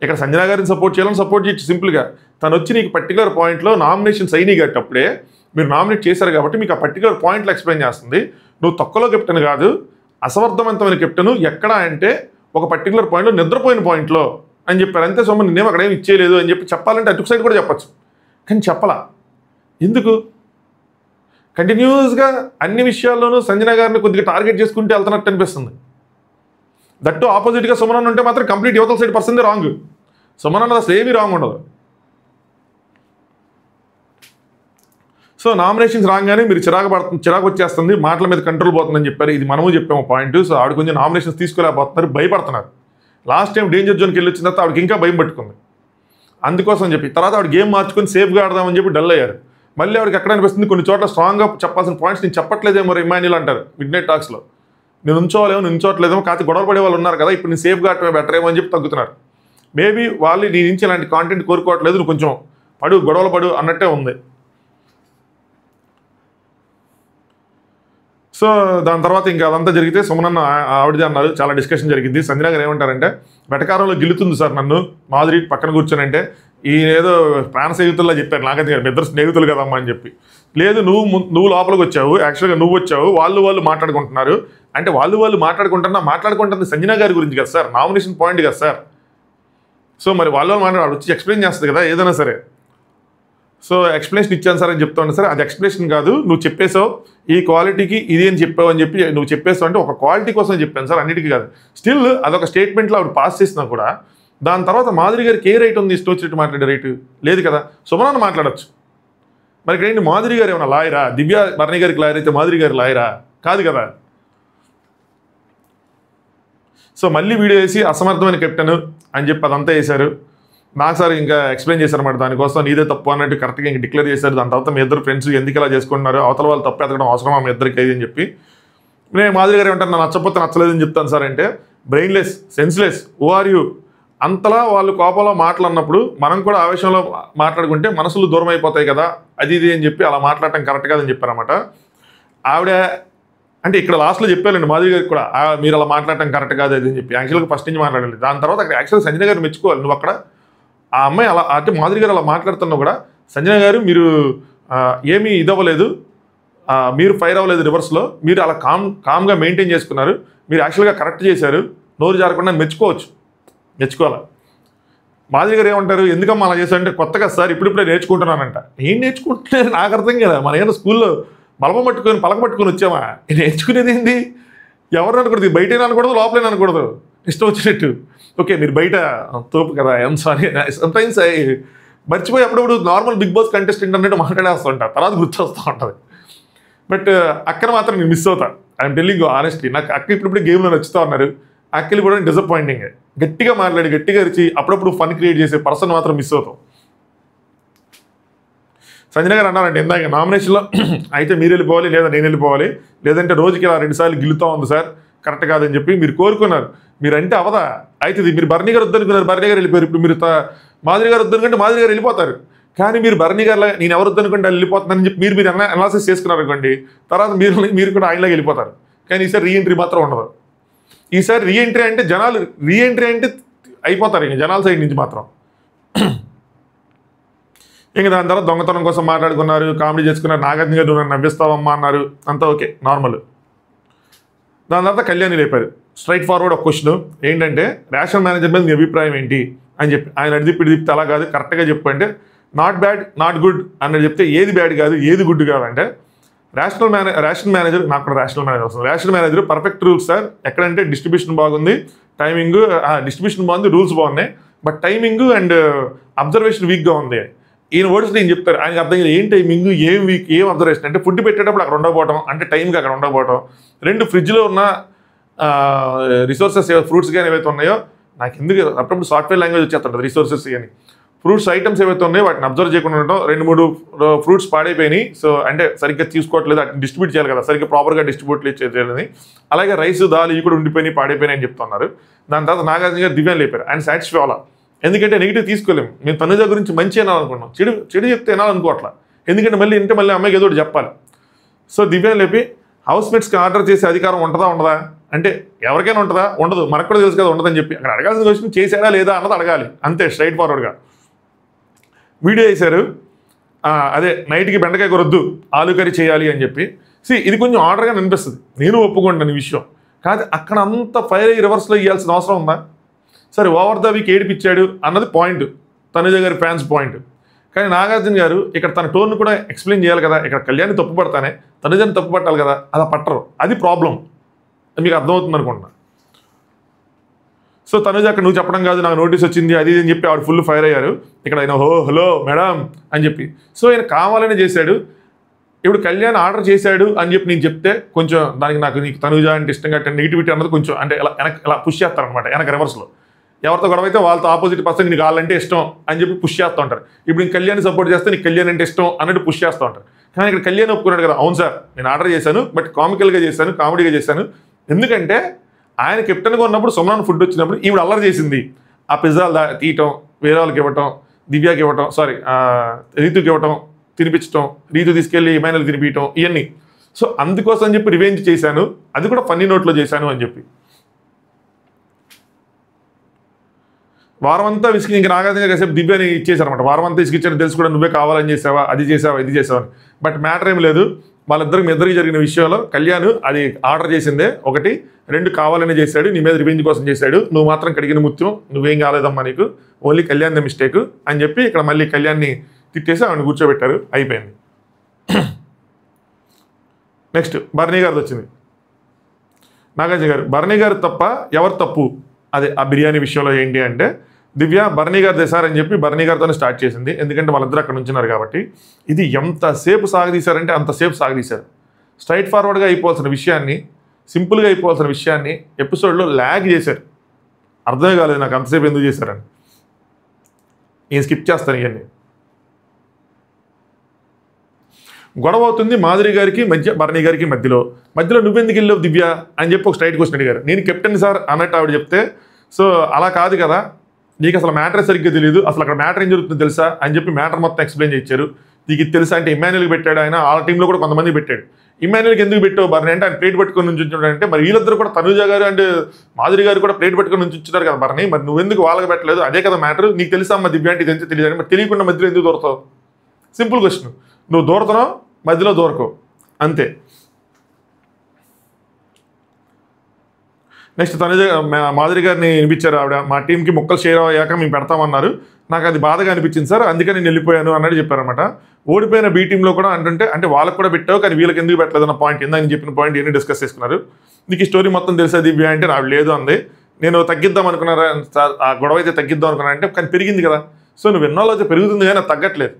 ఇక్కడ సంజన గారిని సపోర్ట్ చేయాలని సపోర్ట్ చేయొచ్చు సింపుల్గా. తను వచ్చి నీకు పర్టికులర్ పాయింట్లో నామినేషన్స్ అయినాయి కట్టప్పుడే మీరు నామినేట్ చేశారు కాబట్టి మీకు ఆ పర్టికులర్ పాయింట్లు ఎక్స్ప్లెయిన్ చేస్తుంది. నువ్వు తక్కువలో కెప్టెన్ కాదు, అసమర్థవంతమైన కెప్టెన్ ఎక్కడ అంటే ఒక పర్టికులర్ పాయింట్లో నిద్రపోయిన పాయింట్లో అని చెప్పారు. అంతే సొమ్ము నేనేం అక్కడ ఏమి ఇచ్చేయలేదు అని చెప్పి చెప్పాలంటే అటు సైడ్ కూడా చెప్పచ్చు, కానీ చెప్పలా. ఎందుకు? కంటిన్యూస్గా అన్ని విషయాల్లోనూ సంజన గారిని కొద్దిగా టార్గెట్ చేసుకుంటూ వెళ్తున్నట్టు అనిపిస్తుంది. దట్టు ఆపోజిట్గా సుమనన్న ఉంటే మాత్రం కంప్లీట్ యువతల సైడ్ పర్సన్దే రాంగ్. సుమనన్న అసలు ఏమీ రాంగ్ ఉండదు. సో నామినేషన్స్ రాగానే మీరు చిరాకు వచ్చేస్తుంది, మాటల మీద కంట్రోల్ పోతుందని చెప్పారు. ఇది మనము చెప్పాము పాయింట్. సో ఆవిడ కొంచెం నామినేషన్స్ తీసుకోలేకపోతున్నారు, భయపడుతున్నారు. లాస్ట్ టైం డేంజర్ జోన్కి వెళ్ళి వచ్చిన తర్వాత ఆవిడకి ఇంకా భయం పట్టుకుంది. అందుకోసం చెప్పి తర్వాత ఆవిడ గేమ్ మార్చుకొని సేఫ్గా ఆడదామని చెప్పి డల్ అయ్యారు. మళ్ళీ ఆవిడకి ఎక్కడ అనిపిస్తుంది కొన్ని చోట్ల స్ట్రాంగ్గా చెప్పాల్సిన పాయింట్స్ నేను చెప్పట్లేదేమో ఇమాన్యుల్ అంటారు మిడ్ నైట్ టాక్స్లో. నేను ఉంచోట్లేదేమో, కాకపోతే గొడవ పడే వాళ్ళు ఉన్నారు కదా, ఇప్పుడు నేను సేఫ్గా ఆడటమే బెటర్ ఏమో అని చెప్పి తగ్గుతున్నారు. మేబీ వాళ్ళు నీ నుంచి ఇలాంటి కాంటెంట్ కోరుకోవట్లేదు, నువ్వు కొంచెం గొడవలు పడు అన్నట్టే ఉంది. సో దాని తర్వాత ఇంకా అదంతా జరిగితే సుమనన్న ఆవిడది అన్నారు, చాలా డిస్కషన్ జరిగింది. సంజన గారు ఏమంటారంటే వెటకారంలో గిలుతుంది సార్ నన్ను మాధురి పక్కన కూర్చొని అంటే ఈ ఏదో ప్రాణ స్నేహితుల్లో చెప్పారు నాగతి గారు, ఇద్దరు స్నేహితులు కదమ్మా అని చెప్పి. లేదు నువ్వు లోపలికి వచ్చావు, యాక్చువల్గా నువ్వు వచ్చావు, వాళ్ళు మాట్లాడుకుంటున్నారు అంటే వాళ్ళు మాట్లాడుకుంటున్న సంజన గారి గురించి కదా సార్, నామినేషన్ పాయింట్ కదా సార్. సో మరి వాళ్ళు మాట్లాడు వచ్చి ఎక్స్ప్లెయిన్ చేస్తుంది కదా ఏదైనా సరే. సో ఎక్స్ప్లెనేషన్ ఇచ్చాను సార్ అని చెప్తాను సార్, అది ఎక్స్ప్లెనేషన్ కాదు, నువ్వు చెప్పేసావు ఈ క్వాలిటీకి ఇది అని చెప్పావు అని చెప్పి నువ్వు చెప్పేసావు అంటే ఒక క్వాలిటీ కోసం చెప్పాను సార్, అన్నిటికీ కాదు. స్టిల్ అదొక స్టేట్మెంట్లో ఆవిడ పాస్ చేసినా కూడా దాని తర్వాత మాధురి గారికి ఏ రైట్ ఉంది ఇష్టం వచ్చినట్టు మాట్లాడే రైటు లేదు కదా. సుమనన్న మాట్లాడచ్చు. మరి ఇక్కడ ఏంటి మాధురి గారు ఏమన్నా లాయరా? దివ్య భరణి గారికి లాయర్ అయితే మాధురి గారి లాయరా? కాదు కదా. సో మళ్ళీ వీడియో వేసి అసమర్థమైన కెప్టెన్ అని చెప్పి అదంతా వేశారు. నాకు సార్ ఇంకా ఎక్స్ప్లెయిన్ చేశారన్నమాట, దానికోసం నీదే తప్పు అన్నట్టు కరెక్ట్గా ఇంకా డిక్లేర్ చేశారు. దాని తర్వాత మీ ఇద్దరు ఫ్రెండ్స్ ఎందుకు ఇలా చేసుకుంటున్నారు, అవతల వాళ్ళు తప్పు ఎతకడం అవసరమా మీ ఇద్దరికి అని చెప్పి. నేను మాధురి గారు ఏమంటారు, నా నచ్చకపోతే నచ్చలేదని చెప్తాను సార్ అంటే brainless, senseless, who are you అంతలా వాళ్ళు కోపంలో మాట్లాడినప్పుడు మనం కూడా ఆవేశంలో మాట్లాడుకుంటే మనసులు దూరం అయిపోతాయి కదా, అది ఇది అని చెప్పి అలా మాట్లాడటం కరెక్ట్ కాదని చెప్పారన్నమాట. ఆవిడ అంటే ఇక్కడ లాస్ట్లో చెప్పారండి మాధురి గారికి కూడా మీరు అలా మాట్లాడటం కరెక్ట్ కాదు అది అని చెప్పి. యాక్చువల్గా ఫస్ట్ నుంచి మాట్లాడాలి. దాని తర్వాత అక్కడ యాక్చువల్గా సంజన గారు మెచ్చుకోవాలి. నువ్వు అక్కడ ఆ అమ్మాయి అలా అంటే మాధురి గారు అలా మాట్లాడుతున్నా కూడా సంజన గారు మీరు ఏమీ ఇదవ్వలేదు, మీరు ఫైర్ అవ్వలేదు రివర్స్లో, మీరు అలా కామ్గా మెయింటైన్ చేసుకున్నారు, మీరు యాక్చువల్గా కరెక్ట్ చేశారు, నోరు జారకుండా మెచ్చుకోవాలి. మాధురి గారు ఏమంటారు, ఎందుకమ్మా అలా చేశారంటే కొత్తగా సార్ ఇప్పుడిప్పుడే నేర్చుకుంటున్నానంట. ఏం నేర్చుకుంటున్నారు నాకు అర్థం కదా. మన ఏమైనా స్కూల్లో పలక పట్టుకొని వచ్చామా, నేర్చుకునేది ఏంది? ఎవరు అనకూడదు, బయటైనా అనకూడదు, లోపలైనా అనకూడదు, ఇష్టం వచ్చినట్టు. ఓకే మీరు బయట తోపు కదా, ఐఎమ్ సారీ, సమ్టైమ్స్ మర్చిపోయి అప్పుడప్పుడు నార్మల్ బిగ్ బాస్ కంటెస్టెంట్ అన్నట్టు మాట్లాడేస్తూ ఉంటారు, తర్వాత గుర్తొస్తూ ఉంటుంది. బట్ అక్కడ మాత్రం నేను మిస్ అవుతా. I'm telling honestly. నాకు అక్క ఇప్పుడు గేమ్లో నచ్చుతా ఉన్నారు. అక్కలు కూడా డిసప్పాయింటింగ్. గట్టిగా మాట్లాడి గట్టిగా అరిచి అప్పుడప్పుడు ఫన్ క్రియేట్ చేసే పర్సన్ మాత్రం మిస్ అవుతాం. సంజన గారు అన్నారంటే ఇందాక నామినేషన్లో అయితే మీరు వెళ్ళిపోవాలి లేదా నేను వెళ్ళిపోవాలి, లేదంటే రోజుకి ఇలా 2 సార్లు గిలుతూ ఉంది సార్, కరెక్ట్ కాదని చెప్పి మీరు కోరుకున్నారు. మీరంటే అవదా అవుతుంది. మీరు భరణి గారు వద్దనుకున్నారు, భరణి గారు వెళ్ళిపోయారు. ఇప్పుడు మీరు మాధురి గారు వద్దనుకుంటే మాధురి గారు వెళ్ళిపోతారు. కానీ మీరు భరణి గారు నేను ఎవరు వద్దనుకుంటే వాళ్ళు వెళ్ళిపోతున్నారని చెప్పి మీరు అనాలిసిస్ చేసుకున్నారు అనుకోండి, తర్వాత మీరు కూడా ఆయనలాగా వెళ్ళిపోతారు. కానీ ఈసారి రీఎంట్రీ మాత్రం ఉండదు. ఈసారి రీఎంట్రీ అంటే జనాలు రీఎంట్రీ అంటే అయిపోతారు ఇంక జనాల సైడ్ నుంచి మాత్రం. ఇంక దాని తర్వాత దొంగతనం కోసం మాట్లాడుకున్నారు, కామెడీ చేసుకున్నారు. నాగార్జున గారు నన్ను నవ్విస్తావమ్మా అన్నారు, అంతా ఓకే నార్మల్. దాని తర్వాత కళ్యాణి లేపారు. స్ట్రైట్ ఫార్వర్డ్ ఒక క్వశ్చన్ ఏంటంటే రేషన్ మేనేజర్ మీద మీ అభిప్రాయం ఏంటి అని చెప్పి ఆయన తిప్పితే అలా కాదు కరెక్ట్గా చెప్పు అంటే నాట్ బ్యాడ్ నాట్ గుడ్ అన్నది చెప్తే ఏది బ్యాడ్ కాదు ఏది గుడ్ కాదంటే రేషన్ మేనేజర్ నాకు కూడా రేషన్ మేనేజర్ వస్తుంది. Ration manager perfect rules sir. ఎక్కడంటే డిస్ట్రిబ్యూషన్ బాగుంది, టైమింగ్ డిస్ట్రిబ్యూషన్ బాగుంది, రూల్స్ బాగున్నాయి, బట్ టైమింగ్ అండ్ అబ్జర్వేషన్ వీక్గా ఉంది. ఈయన వర్డ్స్ నేను చెప్తారు, ఆయనకి అర్థం కాదు ఏం టైమింగ్ ఏం వీక్ ఏం అబ్జర్వేషన్ అంటే ఫుడ్ పెట్టేటప్పుడు అక్కడ ఉండకపోవటం అంటే టైంకి అక్కడ ఉండకపోవటం, 2 ఫ్రిడ్జ్లో ఉన్న రిసోర్సెస్ ఫ్రూట్స్ కానీ ఏవైతే ఉన్నాయో నాకు ఎందుకు అప్పుడప్పుడు సాఫ్ట్వేర్ లాంగ్వేజ్ వచ్చేస్తుంటుంది రిసోర్సెస్ కానీ ఫ్రూట్స్ ఐటమ్స్ ఏవైతే ఉన్నాయో వాటిని అబ్జర్వ్ చేయకుండా ఉండటం, 2-3 ఫ్రూట్స్ పాడైపోయినాయి. సో అంటే సరిగ్గా తీసుకోవట్లేదు, అటు డిస్ట్రిబ్యూట్ చేయాలి కదా, సరిగ్గా ప్రాపర్గా డిస్ట్రిబ్యూట్ చేయాలని. అలాగే రైస్ దాల్ ఇవి కూడా ఉండిపోయినాయి పాడైపోయినాయి అని చెప్తున్నారు. దాని తర్వాత నాగార్జున గారు దివ్యాన్ని లేపారు. ఆయన సాటిస్ఫై అవ్వాలి, ఎందుకంటే నెగిటివ్ తీసుకోలేము. మేము తనుజ గురించి మంచి వినాలనుకున్నాం, చెడు చెప్తే వినాలనుకోవట్లా, ఎందుకంటే మళ్ళీ అమ్మాయికి ఏదో చెప్పాలి. సో దివ్యాన్ని లేపి హౌస్ మేట్స్కి ఆర్డర్ చేసే అధికారం ఉంటుందా ఉండదా అంటే ఎవరికైనా ఉంటుందా ఉండదు, మనకు కూడా తెలుసు కదా ఉండదని చెప్పి అక్కడ అడగాల్సిన క్వశ్చన్ చేశారా లేదా అన్నది అడగాలి, అంతే స్ట్రైట్ ఫార్వర్డ్గా. వీడియో వేశారు, అదే నైట్కి బెండకాయ కొరొద్దు ఆలు కర్రీ చేయాలి అని చెప్పి. ఇది కొంచెం ఆర్డర్గా అనిపిస్తుంది, నేను ఒప్పుకోండి విషయం. కాదు అక్కడ అంత ఫైర్ అయ్యి రివర్స్లో ఇవ్వాల్సిన అవసరం ఉందా? సరే ఓవర్ ద వీక్ ఏడిపించాడు అన్నది పాయింట్, తనుజ గారి ఫ్యాన్స్ పాయింట్. కానీ నాగార్జున గారు ఇక్కడ తన టోన్ కూడా ఎక్స్ప్లెయిన్ చేయాలి కదా. ఇక్కడ కళ్యాణి తప్పు పడతానే తనుజని తప్పు పట్టాలి కదా, అలా పట్టరు, అది ప్రాబ్లం. మీకు అర్థమవుతుంది అనుకుంటున్నా. సో తనుజ అక్కడ నువ్వు చెప్పడం కాదు నాకు నోటీస్ వచ్చింది అది అని చెప్పి ఆవిడ ఫుల్ ఫైర్ అయ్యారు. ఇక్కడ ఆయన హలో మేడం అని చెప్పి. సో ఆయన కావాలని చేశాడు. ఇప్పుడు కళ్యాణ్ ఆర్డర్ చేశాడు అని చెప్పి నేను చెప్తే కొంచెం దానికి నీకు తనుజ అంటే ఇష్టంగా నెగిటివిటీ అన్నది కొంచెం అంటే ఇలా పుష్ చేస్తారనమాట వెనక రివర్స్లో. ఎవరితో గొడవ అయితే వాళ్ళతో ఆపోజిట్ పర్సన్ నీకు కావాలంటే ఇష్టం అని చెప్పి పుష్ చేస్తూ ఉంటారు. ఇప్పుడు నీకు కళ్యాణ్ సపోర్ట్ చేస్తే నీకు కళ్యాణ్ అంటే ఇష్టం అన్నట్టు పుష్ చేస్తూ ఉంటారు. కానీ ఇక్కడ కళ్యాణ్ ఒప్పుకున్నాడు కదా, అవును సార్ నేను ఆర్డర్ చేశాను, బట్ కామికల్గా చేశాను, కామెడీగా చేశాను. ఎందుకంటే ఆయన కెప్టెన్గా ఉన్నప్పుడు సుమన్ ఫుడ్ వచ్చినప్పుడు ఈవిడ అల్లరి చేసింది, ఆ పిజ్జాలు తీయటం, వేరే వాళ్ళకి ఇవ్వటం, దివ్యాకి ఇవ్వటం, రీతుకి ఇవ్వటం, తినిపించటం, రీతు తీసుకెళ్ళి ఇమానుయల్ తినిపించటం, ఇవన్నీ. సో అందుకోసం అని చెప్పి రివెంజ్ చేశాను, అది కూడా ఫన్నీ నోట్లో చేశాను అని చెప్పి. వారం అంతా విసిగి ఇంక నాగార్జున కాసేపు దివ్యాని ఇచ్చేసారనమాట. వారం అంతా ఇసుకిచ్చాను తెలుసు కూడా, నువ్వే కావాలని చేసావా, అది చేసావా, ఇది చేసావా అని. బట్ మ్యాటర్ ఏం లేదు, మీ ఇద్దరికి జరిగిన విషయంలో కళ్యాణ్ అది ఆర్డర్ చేసిందే 1, 2 కావాలని చేశాడు, నీ మీద రివెంజ్ కోసం చేశాడు, నువ్వు మాత్రం కడిగిన ముత్యం, నువ్వేం కాలేదమ్మా నీకు, ఓన్లీ కళ్యాణ్ మిస్టేక్ అని చెప్పి ఇక్కడ మళ్ళీ కళ్యాణ్ని తిట్టేసి ఆవిడని కూర్చోబెట్టారు, అయిపోయింది. నెక్స్ట్ భరణి గారిది వచ్చింది. నాగార్జున గారు భరణి గారు తప్ప ఎవరు తప్పు, అదే ఆ బిర్యానీ విషయంలో ఏంటి అంటే దివ్య భరణి గారు తెసారని చెప్పి భరణి గారితోనే స్టార్ట్ చేసింది, ఎందుకంటే వాళ్ళిద్దరు అక్కడ ఉంచున్నారు కాబట్టి. ఇది ఎంతసేపు సాగదీశారంటే అంతసేపు సాగదీశారు. స్ట్రైట్ ఫార్వర్డ్గా అయిపోవాల్సిన విషయాన్ని, సింపుల్గా అయిపోవాల్సిన విషయాన్ని ఎపిసోడ్లో ల్యాగ్ చేశారు. అర్థమే కాలేదు నాకు అంతసేపు ఎందుకు చేశారని. నేను స్కిప్ చేస్తాను ఇవన్నీ. గొడవ అవుతుంది మాధురి గారికి భరణి గారికి మధ్యలో నువ్వెందుకు వెళ్ళావు దివ్య అని చెప్పి ఒక స్ట్రైట్ క్వశ్చన్ అడిగారు. నేను కెప్టెన్ సార్ అన్నట్టు ఆవిడ చెప్తే, సో అలా కాదు కదా, నీకు అసలు మ్యాటర్ సరిగ్గా తెలియదు, అసలు అక్కడ మ్యాటర్ ఏం జరుగుతుందో తెలుసా అని చెప్పి మ్యాటర్ మొత్తం ఎక్స్ప్లెయిన్ చేశారు. నీకు ఇది తెలుసా అంటే ఇమానుయల్కి పెట్టాడు, ఆయన ఆ టీంలో కూడా కొంతమంది పెట్టాడు. ఇమానుయల్కి ఎందుకు పెట్టావు భరణి అంటే ఆయన ప్లేట్ పట్టుకొని నుంచి అంటే, మరి వీళ్ళిద్దరు కూడా తనుజ గారు అండ్ మాధురి గారు కూడా ప్లేట్ పట్టుకొని నుంచి ఉంచున్నారు కదా భరణి, మరి నువ్వెందుకు వాళ్ళకి పెట్టలేదు, అదే కదా మ్యాటర్. నీకు తెలుసా అమ్మ దివ్య అంటే ఇదంతా తెలియదు, మరి తెలియకుండా మధ్యలో ఎందుకు దూరతావు? Simple question. నువ్వు దూరతున్నావు, మధ్యలో దూరకవు, అంతే. నెక్స్ట్ తనుజ మాధురి గారిని వినిపించారు. ఆవిడ మా టీంకి ముక్కలు షేర్ అయ్యాక మేము పెడతామన్నారు, నాకు అది బాధగా అనిపించింది సార్, అందుకని నేను వెళ్ళిపోయాను అన్నట్టు చెప్పారనమాట. ఓడిపోయిన బీ టీంలో కూడా అంటే వాళ్ళకు కూడా పెట్టావు కానీ వీళ్ళకి ఎందుకు పెట్టలేదు అన్న పాయింట్, ఇందాక చెప్పిన పాయింట్ ఇవన్నీ డిస్కస్ చేసుకున్నారు. నీకు ఈ స్టోరీ మొత్తం తెలుసా దివ్య అంటే నాకు లేదు అంది. నేను తగ్గిద్దాం అనుకున్నారా, ఆ గొడవ అయితే తగ్గిద్దాం అనుకున్నా అంటే, కానీ పెరిగింది కదా. సో నువ్వు ఎన్నోళ్ళు అయితే పెరుగుతుంది కానీ అది తగ్గట్లేదు.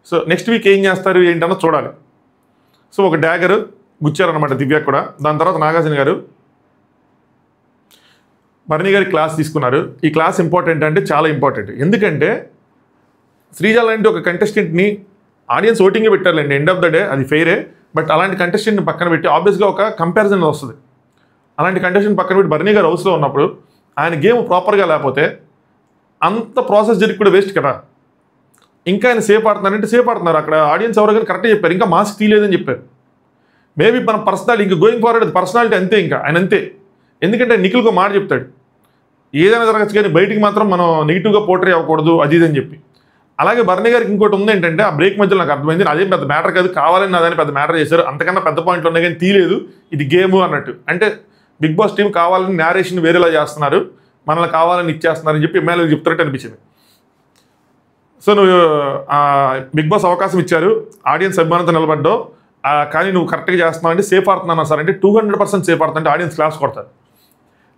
సో నెక్స్ట్ వీక్ ఏం చేస్తారు ఏంటన్నా చూడాలి. సో ఒక డ్యాగర్ గుచ్చారనమాట దివ్య కూడా. దాని తర్వాత నాగార్జున గారు బర్నీ గారి క్లాస్ తీసుకున్నారు. ఈ క్లాస్ ఇంపార్టెంట్ అంటే చాలా ఇంపార్టెంట్. ఎందుకంటే శ్రీజ లాంటి ఒక కంటెస్టెంట్ని ఆడియన్స్ ఓటింగే పెట్టారులేండి, ఎండ్ ఆఫ్ ద డే అది ఫెయిరే. బట్ అలాంటి కంటెస్టెంట్ని పక్కన పెట్టి ఆబ్వియస్గా ఒక కంపారిజన్ వస్తుంది. అలాంటి కంటెస్టెంట్ పక్కన పెట్టి బర్నీ గారు హౌస్లో ఉన్నప్పుడు ఆయన గేమ్ ప్రాపర్గా లేకపోతే అంత ప్రాసెస్ జరిగి కూడా వేస్ట్ కదా. ఇంకా ఆయన సేఫ్ ఆడుతున్నారంటే సేఫ్ ఆడుతున్నారు. అక్కడ ఆడియన్స్ ఎవరో కానీ కరెక్ట్గా చెప్పారు, ఇంకా మాస్క్ తీయలేదని చెప్పారు. మేబీ మన పర్సనాలిటీ ఇంకా గోయింగ్ ఫార్వర్డ్ పర్సనాలిటీ అంతే, ఇంకా ఆయన అంతే. ఎందుకంటే నిఖిల్కి మాట చెప్తాడు, ఏదైనా జరగచ్చు కానీ బయటికి మాత్రం మనం నెగిటివ్గా పోర్ట్రే అవ్వకూడదు అది ఇది అని చెప్పి. అలాగే బర్నీ గారికి ఇంకోటి ఉంది ఏంటంటే, ఆ బ్రేక్ మధ్యలో నాకు అర్థమైంది అదేం పెద్ద మ్యాటర్ కాదు, కావాలని అదని పెద్ద మ్యాటర్ చేశారు, అంతకన్నా పెద్ద పాయింట్లు ఉన్నాయి కానీ తీయలేదు, ఇది గేమ్ అన్నట్టు. అంటే బిగ్ బాస్ టీం కావాలని నేరేషన్ వేరేలా చేస్తున్నారు, మనల్ని కావాలని ఇచ్చేస్తున్నారని చెప్పి ఎమ్మెల్యేలు చెప్తున్నట్టు అనిపించింది. సో నువ్వు బిగ్ బాస్ అవకాశం ఇచ్చారు, ఆడియన్స్ అభిమానంతో నిలబడ్డావు, కానీ నువ్వు కరెక్ట్గా చేస్తున్నావు అంటే సేఫ్ ఆడుతున్నాను సార్ అంటే 200% సేఫ్ ఆడుతుంటే ఆడియన్స్ క్లాస్ కొడతారు.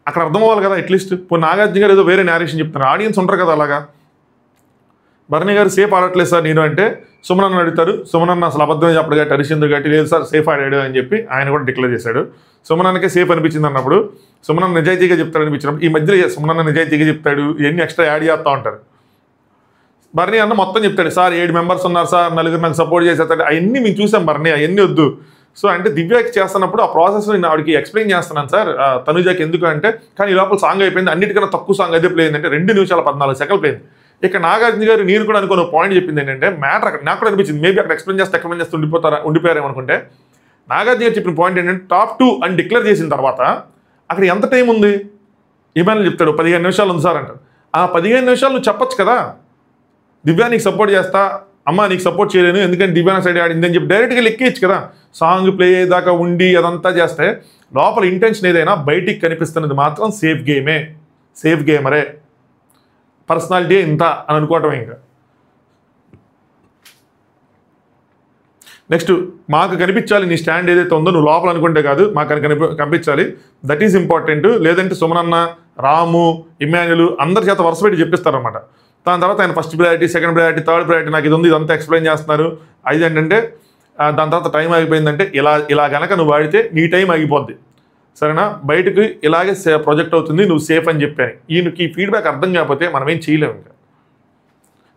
అక్కడ అర్థం అవ్వాలి కదా అట్లీస్ట్. ఇప్పుడు నాగార్జున గారు ఏదో వేరే నేరేషన్ చెప్తున్నారు, ఆడియన్స్ ఉంటారు కదా అలాగా. బర్నీ గారు సేఫ్ ఆడట్లేదు సార్ నేను అంటే సుమనన్న అడుగుతారు, సుమనన్న అసలు అబద్ధమే చెప్పడు కాబట్టి హరిశ్చంద్ర గట్టి లేదు సార్ సేఫ్ ఆడాడు అని చెప్పి ఆయన కూడా డిక్లేర్ చేశాడు. సుమనన్నకే సేఫ్ అనిపించింది అన్నప్పుడు సుమనన్న నిజాయితీగా చెప్తాడు అనిపించినప్పుడు ఈ మధ్యలో సుమనన్న నిజాయితీగా చెప్తాడు, ఇవన్నీ ఎక్స్ట్రా యాడ్ చేస్తూ ఉంటారు. బర్నీ అన్న మొత్తం చెప్తాడు, సార్ 7 మెంబర్స్ ఉన్నారు సార్, 4 నాకు సపోర్ట్ చేసేస్తాడు, అవన్నీ మేము చూసాం బర్నీ, అవన్నీ వద్దు. సో అంటే దివ్యాకి చేస్తున్నప్పుడు ఆ ప్రాసెస్ నేను ఆవిడకి ఎక్స్ప్లెయిన్ చేస్తున్నాను సార్ తనుజాకి ఎందుకు అంటే, కానీ ఈ లోపల సాంగ్ అయిపోయింది, అన్నిటికన్నా తక్కువ సాంగ్ అదే ప్లే అయిందంటే 2 నిమిషాల 14 సెకండ్లు ప్లే అయింది. ఇక్కడ నాగార్జున గారు నేను కూడా అనుకున్న పాయింట్ చెప్పింది ఏంటంటే, మ్యాటర్ అక్కడ నాకు కూడా అనిపించింది మేబీ అక్కడ ఎక్స్ప్లెయిన్ చేస్తే ఉండిపోయారేమనుకుంటే, నాగార్జున గారు చెప్పిన పాయింట్ ఏంటంటే టాప్ 2 అని డిక్లేర్ చేసిన తర్వాత అక్కడ ఎంత టైం ఉంది, ఏమైనా చెప్తాడు 15 నిమిషాలు ఉంది సార్ అంటారు. ఆ 15 నిమిషాలు నువ్వు చెప్పొచ్చు కదా, దివ్యా నీకు సపోర్ట్ చేస్తా, అమ్మ నీకు సపోర్ట్ చేయలేను ఎందుకంటే దివ్యా సైడ్ ఆడింది అని చెప్పి డైరెక్ట్గా లెక్కేయచ్చు కదా. సాంగ్ ప్లే అయ్యేదాకా ఉండి అదంతా చేస్తే లోపల ఇంటెన్షన్ ఏదైనా బయటికి కనిపిస్తున్నది మాత్రం సేఫ్ గేమే, సేఫ్ గేమరే, పర్సనాలిటీ ఇంత అని అనుకోవటమే. ఇంకా నెక్స్ట్ మాకు కనిపించాలి నీ స్టాండ్ ఏదైతే ఉందో, నువ్వు లోపల అనుకుంటే కాదు మాకు కనిపించాలి, దట్ ఈజ్ ఇంపార్టెంట్. లేదంటే సుమనన్న, రాము, ఇమాన్యుల్ అందరి చేత వరుస పెట్టి చెప్పిస్తారనమాట. దాని తర్వాత ఆయన first priority, second priority, third priority నాకు ఇది ఉంది ఇదంతా ఎక్స్ప్లెయిన్ చేస్తున్నారు. అది ఏంటంటే దాని తర్వాత టైం ఆగిపోయిందంటే ఇలా కనుక నువ్వు వాడితే నీ టైం ఆగిపోద్ది సరేనా, బయటకు ఇలాగే ప్రొజెక్ట్ అవుతుంది, నువ్వు సేఫ్ అని చెప్పాను. ఈయనకి ఈ ఫీడ్బ్యాక్ అర్థం కాకపోతే మనం ఏం చేయలేము. ఇంకా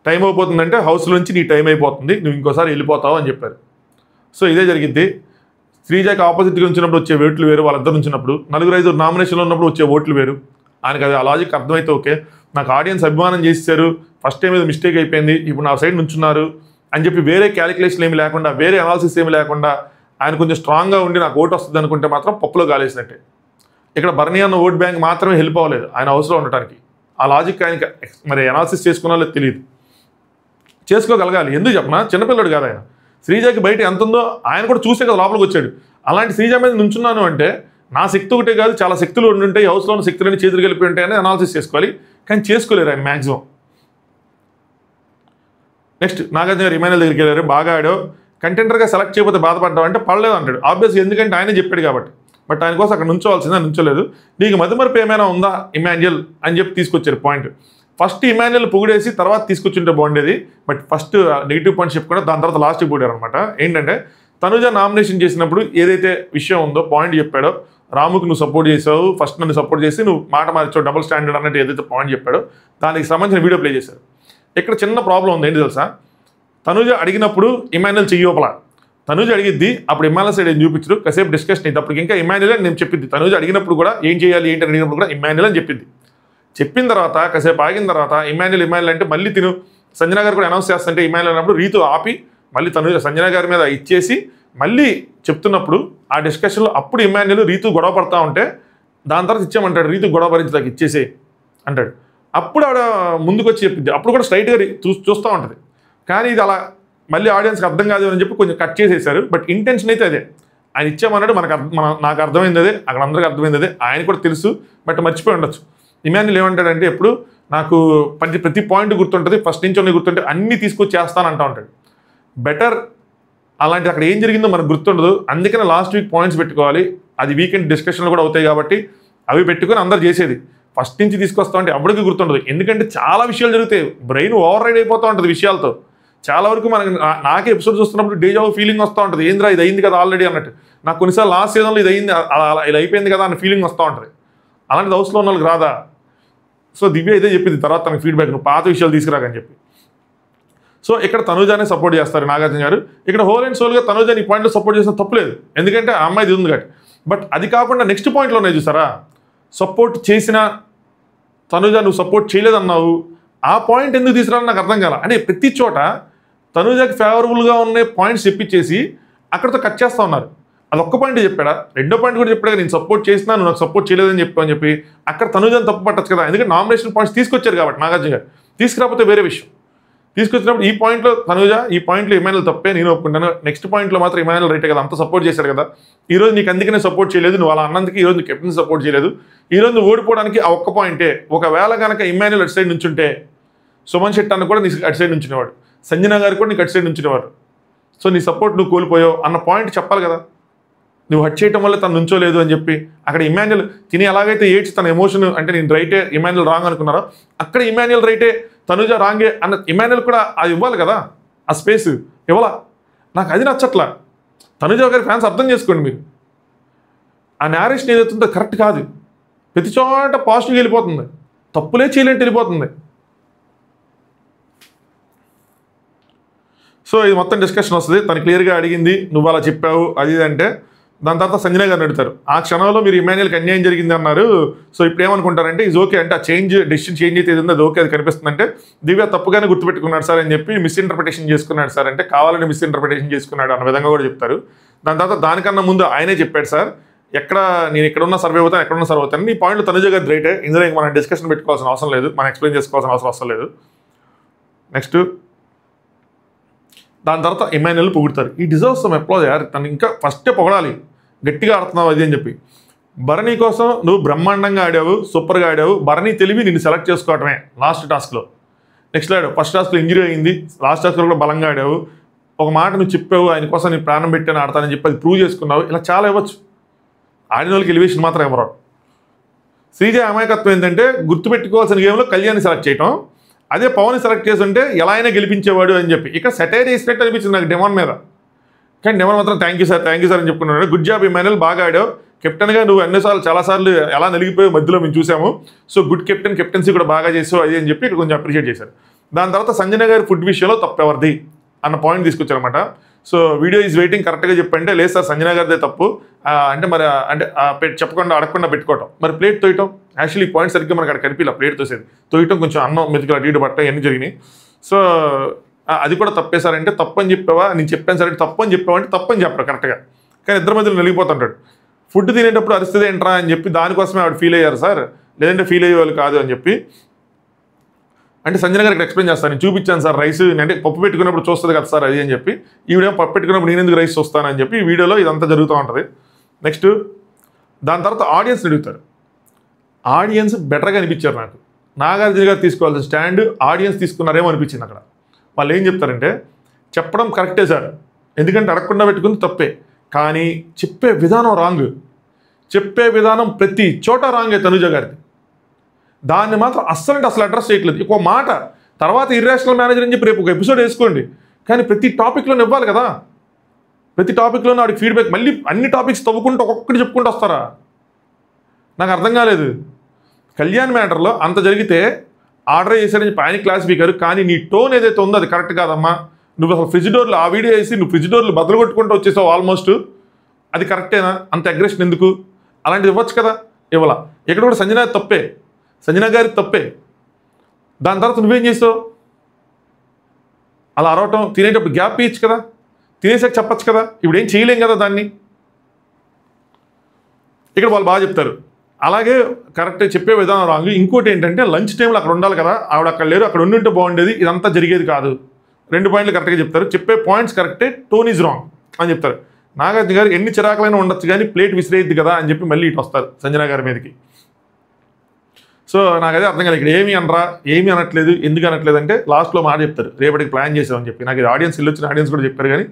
టైం అయిపోతుందంటే హౌస్ నుంచి నీ టైం అయిపోతుంది, నువ్వు ఇంకోసారి వెళ్ళిపోతావు అని చెప్పారు. సో ఇదే జరిగింది. శ్రీజాకి ఆపోజిట్గా ఉంచినప్పుడు వచ్చే ఓట్లు వేరు, వాళ్ళిద్దరు ఉంచినప్పుడు 4-5 నామినేషన్లో ఉన్నప్పుడు వచ్చే ఓట్లు వేరు. ఆయనకు అది ఆ లాజిక్ అర్థమైతే ఓకే, నాకు ఆడియన్స్ అభిమానం చేశారు, ఫస్ట్ టైం ఏదో మిస్టేక్ అయిపోయింది, ఇప్పుడు నా సైడ్ నుంచున్నారు అని చెప్పి వేరే క్యాలిక్యులేషన్ ఏమి లేకుండా, వేరే అనాలిసిస్ ఏమి లేకుండా ఆయన కొంచెం స్ట్రాంగ్గా ఉండి నాకు ఓటు వస్తుంది అనుకుంటే మాత్రం పప్పులో గాలేసినట్టే. ఇక్కడ బర్నీ అన్న ఓట్ బ్యాంక్ మాత్రమే హెల్ప్ అవ్వలేదు ఆయన హౌస్లో ఉండటానికి. ఆ లాజిక్ ఆయనకి మరి అనాలిసిస్ చేసుకున్నా తెలియదు, చేసుకోగలగాలి. ఎందుకు చెప్పనా, చిన్నపిల్లడు కాదు ఆయన. శ్రీజాకి బయట ఎంత ఉందో ఆయన కూడా చూసే కదా లోపలికి వచ్చాడు. అలాంటి శ్రీజ మీద నుంచున్నాను అంటే నా శక్తి ఒకటే కాదు, చాలా శక్తులు ఉండుంటాయి, హౌస్లో ఉన్న శక్తులన్నీ చేతులు కలిపి ఉంటాయని అనాలిసిస్ చేసుకోవాలి, కానీ చేసుకోలేరు ఆయన మ్యాక్సిమం. నెక్స్ట్ నాగార్జున గారు ఇమాన్యుల్ దగ్గరికి వెళ్ళారు, బాగా ఆడో కంటెంటర్గా సెలెక్ట్ చేయకపోతే బాధపడ్డావు అంటే పడలేదు అంటాడు. ఆబ్వియస్గా ఎందుకంటే ఆయనే చెప్పాడు కాబట్టి. బట్ ఆయన కోసం అక్కడ నుంచోవాల్సిందే, నుంచోలేదు. నీకు మతిమరుపు ఏమైనా ఉందా ఇమాన్యుల్ అని చెప్పి తీసుకొచ్చారు పాయింట్. ఫస్ట్ ఇమాన్యుల్ పొగిడేసి తర్వాత తీసుకొచ్చుంటే బాగుండేది, బట్ ఫస్ట్ నెగిటివ్ పాయింట్స్ చెప్పుకుంటే దాని తర్వాత లాస్ట్కి పొగిడారు అనమాట. ఏంటంటే తనుజ నామినేషన్ చేసినప్పుడు ఏదైతే విషయం ఉందో పాయింట్ చెప్పాడో, రాముకి నువ్వు సపోర్ట్ చేసావు, ఫస్ట్ నన్ను సపోర్ట్ చేసి నువ్వు మాట మార్చావు, డబుల్ స్టాండర్డ్ అన్నట్టు ఏదైతే పాయింట్ చెప్పాడో దానికి సంబంధించిన వీడియో ప్లే చేశారు. ఇక్కడ చిన్న ప్రాబ్లం ఉంది, ఏంటి తెలుసా, తనుజ అడిగినప్పుడు ఇమాన్యుల్ చెయ్యోపల, తనుజ అడిగిద్ది అప్పుడు ఇమాన్యుల్ సైడ్ ఏం చూపించరు, కాసేపు డిస్కషన్ అయితే అప్పటికి ఇంకా ఇమాన్యుల్ అని నేను చెప్పింది. తనుజ అడిగినప్పుడు కూడా ఏం చేయాలి ఏంటి అడిగినప్పుడు కూడా ఇమాన్యుల్ అని చెప్పింది. చెప్పిన తర్వాత కాసేపు ఆగిన తర్వాత ఇమాన్యుల్ అంటే మళ్ళీ తిను సంజన గారు కూడా అనౌన్స్ చేస్తుంటే ఇమాన్యుల్ అన్నప్పుడు రీతు ఆపి మళ్ళీ తనుజ సంజన గారి మీద ఇచ్చేసి మళ్ళీ చెప్తున్నప్పుడు ఆ డిస్కషన్లో అప్పుడు ఇమాన్యుల్ రీతు గొడవ పడతా ఉంటే దాని తర్వాత ఇచ్చామంటాడు, రీతు గొడవ భరించడానికి ఇచ్చేసే అంటాడు. అప్పుడు ఆవిడ ముందుకు వచ్చి చెప్పింది, అప్పుడు కూడా స్ట్రైట్గా చూస్తూ ఉంటుంది. కానీ ఇది అలా మళ్ళీ ఆడియన్స్కి అర్థం కాదు అని చెప్పి కొంచెం కట్ చేసేసారు. బట్ ఇంటెన్షన్ అయితే అదే, ఆయన ఇచ్చామన్నాడు, నాకు అర్థమైంది అదే, అక్కడ అందరికీ అర్థమైంది అదే, ఆయన కూడా తెలుసు, బట్ మర్చిపోయి ఉండొచ్చు. ఇమాన్యుల్ ఏమంటాడంటే ఎప్పుడు నాకు ప్రతి పాయింట్ గుర్తుంటుంది, ఫస్ట్ నుంచి అన్నీ గుర్తుంటే అన్నీ తీసుకొచ్చి చేస్తానంటా ఉంటాడు. బెటర్ అలాంటి అక్కడ ఏం జరిగిందో మనకు గుర్తుండదు, అందుకనే లాస్ట్ వీక్ పాయింట్స్ పెట్టుకోవాలి, అది వీకెండ్ డిస్కషన్లు కూడా అవుతాయి కాబట్టి అవి పెట్టుకొని అందరు చేసేది. ఫస్ట్ నుంచి తీసుకొస్తా ఉంటే అప్పటికి గుర్తుండదు, ఎందుకంటే చాలా విషయాలు జరుగుతాయి, బ్రెయిన్ ఓవర్ రైడ్ అయిపోతూ ఉంటుంది విషయాలతో. చాలా వరకు మనకి నాకే ఎపిసోడ్ చూస్తున్నప్పుడు డేజావు ఫీలింగ్ వస్తూ ఉంటుంది, ఏంద్రా ఇది అయింది కదా ఆల్రెడీ అన్నట్టు. నాకు కొన్నిసార్లు లాస్ట్ సీజన్లో ఇది అయింది, ఇలా అయిపోయింది కదా అన్న ఫీలింగ్ వస్తూ ఉంటుంది. అలాంటిది హౌస్లో ఉన్న వాళ్ళకి రాదా? సో దివ్య ఇదే చెప్పింది తర్వాత తనకు ఫీడ్బ్యాక్, నువ్వు పాత విషయాలు తీసుకురాకని చెప్పి. సో ఇక్కడ తనుజానే సపోర్ట్ చేస్తారు నాగార్జున గారు. ఇక్కడ హోల్ అండ్ సోల్గా తనుజాని ఈ పాయింట్లో సపోర్ట్ చేసిన తప్పులేదు, ఎందుకంటే ఆ అమ్మాయిది ఉంది కాబట్టి. బట్ అది కాకుండా నెక్స్ట్ పాయింట్లో ఉన్నాయి చూసారా, సపోర్ట్ చేసిన తనుజ నువ్వు సపోర్ట్ చేయలేదన్నావు, ఆ పాయింట్ ఎందుకు తీసుకురాలని నాకు అర్థం కాల. అంటే ప్రతి చోట తనుజకి ఫేవరబుల్గా ఉన్న పాయింట్స్ చెప్పించేసి అక్కడితో కట్ చేస్తూ ఉన్నారు. అది ఒక్క పాయింట్ చెప్పాడా, రెండో పాయింట్ కూడా చెప్పాడు, నేను సపోర్ట్ చేసినా నువ్వు నాకు సపోర్ట్ చేయలేదని చెప్పని చెప్పి అక్కడ తనుజని తప్పు పట్టచ్చు కదా. ఎందుకంటే నామినేషన్ పాయింట్స్ తీసుకొచ్చారు కాబట్టి నాగార్జున గారు, తీసుకురాకపోతే వేరే విషయం. తీసుకొచ్చినప్పుడు ఈ పాయింట్లో తనుజ, ఈ పాయింట్లో ఇమాన్యుల్ తప్పే నేను ఒప్పుకుంటాను, నెక్స్ట్ పాయింట్లో మాత్రం ఇమాన్యుల్ రైటే కదా, అంత సపోర్ట్ చేశాడు కదా, ఈరోజు నీకు అందుకనే సపోర్ట్ చేయలేదు, నువ్వు అలా అన్నందుకు ఈరోజు నువ్వు కెప్టెన్ సపోర్ట్ చేయలేదు, ఈరోజు నువ్వు ఓడిపోవడానికి ఆ ఒక్క పాయింటే. ఒకవేళ కనుక ఇమాన్యుల్ అటు సైడ్ నుంచుంటే సుమన్ శెట్టి అన్న కూడా నీ అటు సైడ్ నుంచునేవాడు, సంజన గారు కూడా నీకు అటు సైడ్ నుంచునేవాడు. సో నీ సపోర్ట్ నువ్వు కోల్పోయావు అన్న పాయింట్ చెప్పాలి కదా. నువ్వు హట్ చేయటం వల్ల తను నుంచోలేదు అని చెప్పి అక్కడ ఇమాన్యుల్ తిని ఎలాగైతే ఏడ్చి తన ఎమోషన్ అంటే నేను రైటే ఇమాన్యుల్ రాంగ్ అనుకున్నారో, అక్కడ ఇమాన్యుల్ రైటే తనుజ రాంగే అన్న ఇమాన్యుల్ కూడా అది ఇవ్వాలి కదా, ఆ స్పేస్ ఇవ్వాలా. నాకు అది నచ్చట్లా. తనుజ గారి ఫ్యాన్స్ అర్థం చేసుకోండి మీరు, ఆ నేరేషన్ ఏదైతుందో కరెక్ట్ కాదు. ప్రతి చోట పాజిటివ్గా వెళ్ళిపోతుంది, తప్పులే చేయలేంటి వెళ్ళిపోతుంది. సో ఇది మొత్తం డిస్కషన్ వస్తుంది. తను క్లియర్గా అడిగింది నువ్వు అలా చెప్పావు అది అంటే, దాని తర్వాత సంజన గారిని అడుగుతారు, ఆ క్షణంలో మీరు ఇమాన్యుల్కి అన్యాయం జరిగింది అన్నారు, సో ఇప్పుడు ఏమనుకుంటారంటే ఇది ఓకే అంటే ఆ డెసిషన్ చేంజ్ అయితే ఏదో అది ఓకే అది కనిపిస్తుందంటే దివ్య తప్పుగానే గుర్తుపెట్టుకున్నాడు సార్ అని చెప్పి మిస్ఇంటర్ప్రిటేషన్ చేసుకున్నాడు సార్ అంటే కావాలని మిస్ఇంటర్ప్రిటేషన్ చేసుకున్నాడు అన్న విధంగా కూడా చెప్తారు. దాని తర్వాత దానికన్నా ముందు ఆయనే చెప్పాడు సార్ నేను ఎక్కడున్నా సర్వే అవుతాను, ఎక్కడున్నా సర్వే అవుతాను, ఈ పాయింట్లో తనుజ గారి రైటే, ఇందులో మనం డిస్కషన్ పెట్టుకోవాల్సిన అవసరం లేదు, మనం ఎక్స్ప్లెయిన్ చేసుకోవాల్సిన అవసరం లేదు. నెక్స్ట్ దాని తర్వాత ఇమాన్యుల్ పొగుడతారు, ఈ డిజర్వ్స్ సమ్ అప్లాజ్ యార్, తను ఇంకా ఫస్టే పొగడాలి, గట్టిగా ఆడుతున్నావు అది అని చెప్పి. భరణి కోసం నువ్వు బ్రహ్మాండంగా ఆడావు, సూపర్గా ఆడావు, భరణి తెలివి నిన్ను సెలెక్ట్ చేసుకోవటమే లాస్ట్ టాస్క్లో. నెక్స్ట్ ఆడావు, ఫస్ట్ టాస్క్లో ఇంజరీ అయింది, లాస్ట్ టాస్క్లో కూడా బలంగా ఆడావు, ఒక మాట నువ్వు చెప్పావు ఆయన కోసం నేను ప్రాణం పెట్టాను ఆడతానని చెప్పి అది ప్రూవ్ చేసుకున్నావు. ఇలా చాలా ఇవ్వచ్చు, ఆడిన వాళ్ళకి ఎలివేషన్ మాత్రం ఎవరు. శ్రీజ అమాయకత్వం ఏంటంటే గుర్తుపెట్టుకోవాల్సిన గేమ్లో కళ్యాణ్ని సెలెక్ట్ చేయటం, అదే పవన్ సెలెక్ట్ చేస్తుంటే ఎలా అయినా గెలిపించేవాడు అని చెప్పి ఇక్కడ సెటైర్ చేసినట్టు అనిపించింది నాకు డెమాన్ మీద. కానీ డెమాన్ మాత్రం థ్యాంక్ యూ సార్ అని చెప్పుకున్నాడు. గుడ్ జాబ్ ఇమాన్యుల్, బాగా ఆడావు, కెప్టెన్గా నువ్వు అన్నిసార్లు చాలాసార్లు ఎలా నలిగిపోయి మధ్యలో మేము చూసాము, సో గుడ్ కెప్టెన్సీ కూడా బాగా చేసావు అది అని చెప్పి ఇక్కడ కొంచెం అప్రిషియేట్ చేశారు. దాని తర్వాత సంజన గారి ఫుడ్ విషయంలో తప్పు ఎవరిది అన్న పాయింట్ తీసుకొచ్చారనమాట. సో వీడియో ఈజ్ వెయిటింగ్ కరెక్ట్గా చెప్పంటే లేదు సార్ సంజన గారిదే తప్పు అంటే మరి అంటే చెప్పకుండా అడగకుండా పెట్టుకోవటం, మరి ప్లేట్ తోయటం యాక్చువల్లీ ఈ పాయింట్ సరిగ్గా మనకు అక్కడ కనిపిలా, ప్లేట్ తోయటం కొంచెం అన్నం మెతుకులు అటు ఇటు పట్టడం ఇవన్నీ జరిగినాయి. సో అది కూడా తప్పేశారంటే తప్పు అని చెప్పావా, నేను చెప్పాను సరే తప్పు అని చెప్పావా అంటే తప్పు అని చెప్పడు కరెక్ట్గా, కానీ ఇద్దరి మధ్యలో నలిగిపోతుంటాడు. ఫుడ్ తినేటప్పుడు అరిస్తుంది ఏంట్రా అని చెప్పి దానికోసమే ఆవిడ ఫీల్ అయ్యారు సార్, లేదంటే ఫీల్ అయ్యేవాళ్ళు కాదు అని చెప్పి అంటే సంజన గారికి ఎక్స్ప్లెయిన్ చేస్తాను, నేను చూపించాను సార్ రైస్ అంటే పప్పు పెట్టుకున్నప్పుడు చూస్తుంది కదా సార్ అది అని చెప్పి, ఈవిడేమో పప్పు పెట్టుకున్నప్పుడు నేను ఎందుకు రైస్ చూస్తానని చెప్పి ఈ వీడియోలో ఇదంతా జరుగుతూ ఉంటుంది. నెక్స్ట్ దాని తర్వాత ఆడియన్స్ అడుగుతారు, ఆడియన్స్ బెటర్గా అనిపించారు నాకు. నాగార్జున గారు తీసుకోవాల్సిన స్టాండ్ ఆడియన్స్ తీసుకున్నారేమో అనిపించింది. అక్కడ వాళ్ళు ఏం చెప్తారంటే చెప్పడం కరెక్టే సార్, ఎందుకంటే అడగకుండా పెట్టుకుంది తప్పే, కానీ చెప్పే విధానం రాంగ్, చెప్పే విధానం ప్రతి చోట రాంగే తనుజ గారిది, దాన్ని మాత్రం అసలు అడ్రస్ చేయట్లేదు. ఇంకో మాట తర్వాత ఇర్రేషనల్ మేనేజర్ అని చెప్పి రేపు ఒక ఎపిసోడ్ వేసుకోండి, కానీ ప్రతి టాపిక్లోనే ఇవ్వాలి కదా, ప్రతి టాపిక్లోనే వాడికి ఫీడ్బ్యాక్, మళ్ళీ అన్ని టాపిక్స్ తవ్వుకుంటూ ఒక్కొక్కటి చెప్పుకుంటూ వస్తారా, నాకు అర్థం కాలేదు. కళ్యాణ్ మ్యాటర్లో అంత జరిగితే ఆర్డర్ చేశాడని చెప్పి ఆయన క్లాస్ స్పీకర్, కానీ నీ టోన్ ఏదైతే ఉందో అది కరెక్ట్ కాదమ్మా, నువ్వు అసలు ఫ్రిడ్జ్ డోర్లు ఆ వీడియో వేసి నువ్వు ఫ్రిడ్జ్ డోర్లు బదులు కొట్టుకుంటూ వచ్చేసావు ఆల్మోస్ట్, అది కరెక్టేనా, అంత అగ్రెషన్ ఎందుకు, అలాంటిది ఇవ్వచ్చు కదా, ఇవ్వాల. ఇక్కడ కూడా సంజన గారి తప్పే. దాని తర్వాత నువ్వేం చేసావు, అలా అరవటం, తినేటప్పుడు గ్యాప్ ఇచ్చు కదా, తినేసాక చెప్పచ్చు కదా, ఇప్పుడు ఏం చేయలేం కదా దాన్ని. ఇక్కడ వాళ్ళు బాగా చెప్తారు, అలాగే కరెక్ట్ చెప్పే విధానం రాంగ్. ఇంకోటి ఏంటంటే లంచ్ టైంలో అక్కడ ఉండాలి కదా, ఆవిడ అక్కడ లేరు, అక్కడ ఉండుంటే బాగుండేది, ఇదంతా జరిగేది కాదు. 2 పాయింట్లు కరెక్ట్గా చెప్తారు, చెప్పే పాయింట్స్ కరెక్టే, టోన్ ఈజ్ రాంగ్ అని చెప్తారు. నాగార్జున గారు ఎన్ని చిరాకులైనా ఉండొచ్చు కానీ ప్లేట్ విసిరేయద్దు కదా అని చెప్పి మళ్ళీ ఇటు వస్తారు సంజన గారి మీదకి. సో నాకు అదే అర్థం కాదు, ఇక్కడ ఏమీ అనట్లేదు, ఎందుకు అనట్లేదు అంటే లాస్ట్లో మాట చెప్తారు, రేపటికి ప్లాన్ చేసామని చెప్పి. నాకు ఇది ఆడియన్స్ వెళ్ళొచ్చిన ఆడియన్స్ కూడా చెప్పారు, కానీ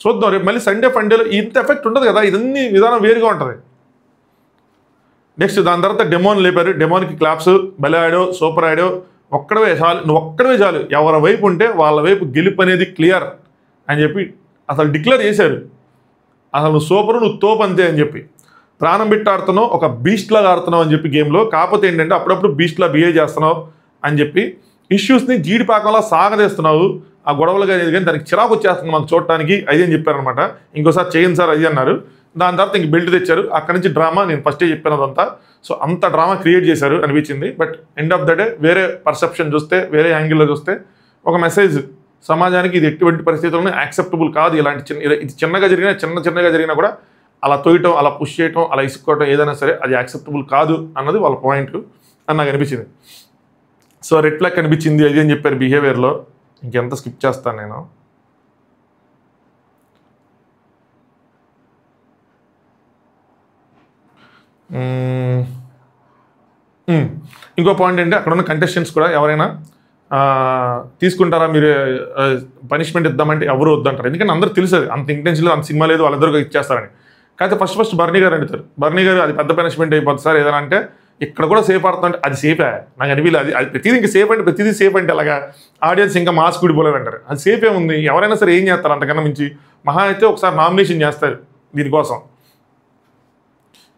చూద్దాం రేపు మళ్ళీ సండే ఫండేలో ఇంత ఎఫెక్ట్ ఉండదు కదా, ఇదన్నీ విధానం వేరుగా ఉంటుంది. నెక్స్ట్ దాని తర్వాత డెమోన్ లేపారు, డెమోన్కి క్లాప్స్, భలే ఆడో, సూపర్ ఆడో, ఒక్కడవే చాలు, నువ్వు ఒక్కడవే చాలు, ఎవరి వైపు ఉంటే వాళ్ళ వైపు గెలుపు అనేది క్లియర్ అని చెప్పి అసలు డిక్లేర్ చేశారు. అసలు నువ్వు సూపరు, నువ్వు తోపు అంతే అని చెప్పి ప్రాణం పెట్టి ఆడుతున్నావు, ఒక బీస్ట్ లాగా ఆడుతున్నావు అని చెప్పి గేమ్లో. కాకపోతే ఏంటంటే అప్పుడప్పుడు బీస్ట్లా బిహేవ్ చేస్తున్నావు అని చెప్పి ఇష్యూస్ని జీడిపాకంలో సాగదీస్తున్నావు. ఆ గొడవలు కానీ కానీ దానికి చిరాకు వచ్చేస్తుంది మాకు చూడటానికి, అది అని చెప్పారనమాట. ఇంకోసారి చేయండి సార్ అది అన్నారు. దాని తర్వాత ఇంక బెల్ట్ తెచ్చారు. అక్కడి నుంచి డ్రామా, నేను ఫస్టే చెప్పినదంతా. సో అంత డ్రామా క్రియేట్ చేశారు అనిపించింది. But end of the day వేరే పర్సెప్షన్ చూస్తే, వేరే యాంగిల్లో చూస్తే ఒక మెసేజ్ సమాజానికి ఇది ఎటువంటి పరిస్థితుల్లో యాక్సెప్టబుల్ కాదు. ఇలాంటి ఇది చిన్నగా జరిగినా, చిన్నగా జరిగినా కూడా అలా తోయటం, అలా పుష్ చేయటం, అలా ఇసుకోవటం ఏదైనా సరే అది యాక్సెప్టబుల్ కాదు అన్నది వాళ్ళ పాయింట్ అని నాకు అనిపించింది. సో రెడ్ ఫ్లాగ్ అనిపించింది అది అని చెప్పారు బిహేవియర్లో. ఇంకెంత స్కిప్ చేస్తాను నేను. ఇంకో పాయింట్ ఏంటి, అక్కడ ఉన్న కంటెస్టెంట్స్ కూడా ఎవరైనా తీసుకుంటారా మీరు పనిష్మెంట్ ఇద్దామంటే ఎవరు వద్దంటారు. ఎందుకంటే అందరూ తెలుసు అంత ఇంటెన్షన్ అంత సినిమా లేదు, వాళ్ళిద్దరు ఇచ్చేస్తారని. కాకపోతే ఫస్ట్ బర్నీ గారు అడుగుతారు. బర్నీ గారు అది పెద్ద పనిష్మెంట్ అయిపోతుంది సార్ ఏదైనా అంటే, ఇక్కడ కూడా సేఫ్ ఆడుతుంటే అది సేఫే నాకు అనిపించలేదు. అది ప్రతిదీ ఇంకా సేఫ్ అంటే ప్రతిదీ సేఫ్ అంటే అలాగా ఆడియన్స్ ఇంకా మాస్క్ ఊడిపోలేదు అంటారు. అది సేఫే ఉంది. ఎవరైనా సరే ఏం చేస్తారు అంతకన్నా మించి? మహా అయితే ఒకసారి నామినేషన్ చేస్తారు దీనికోసం,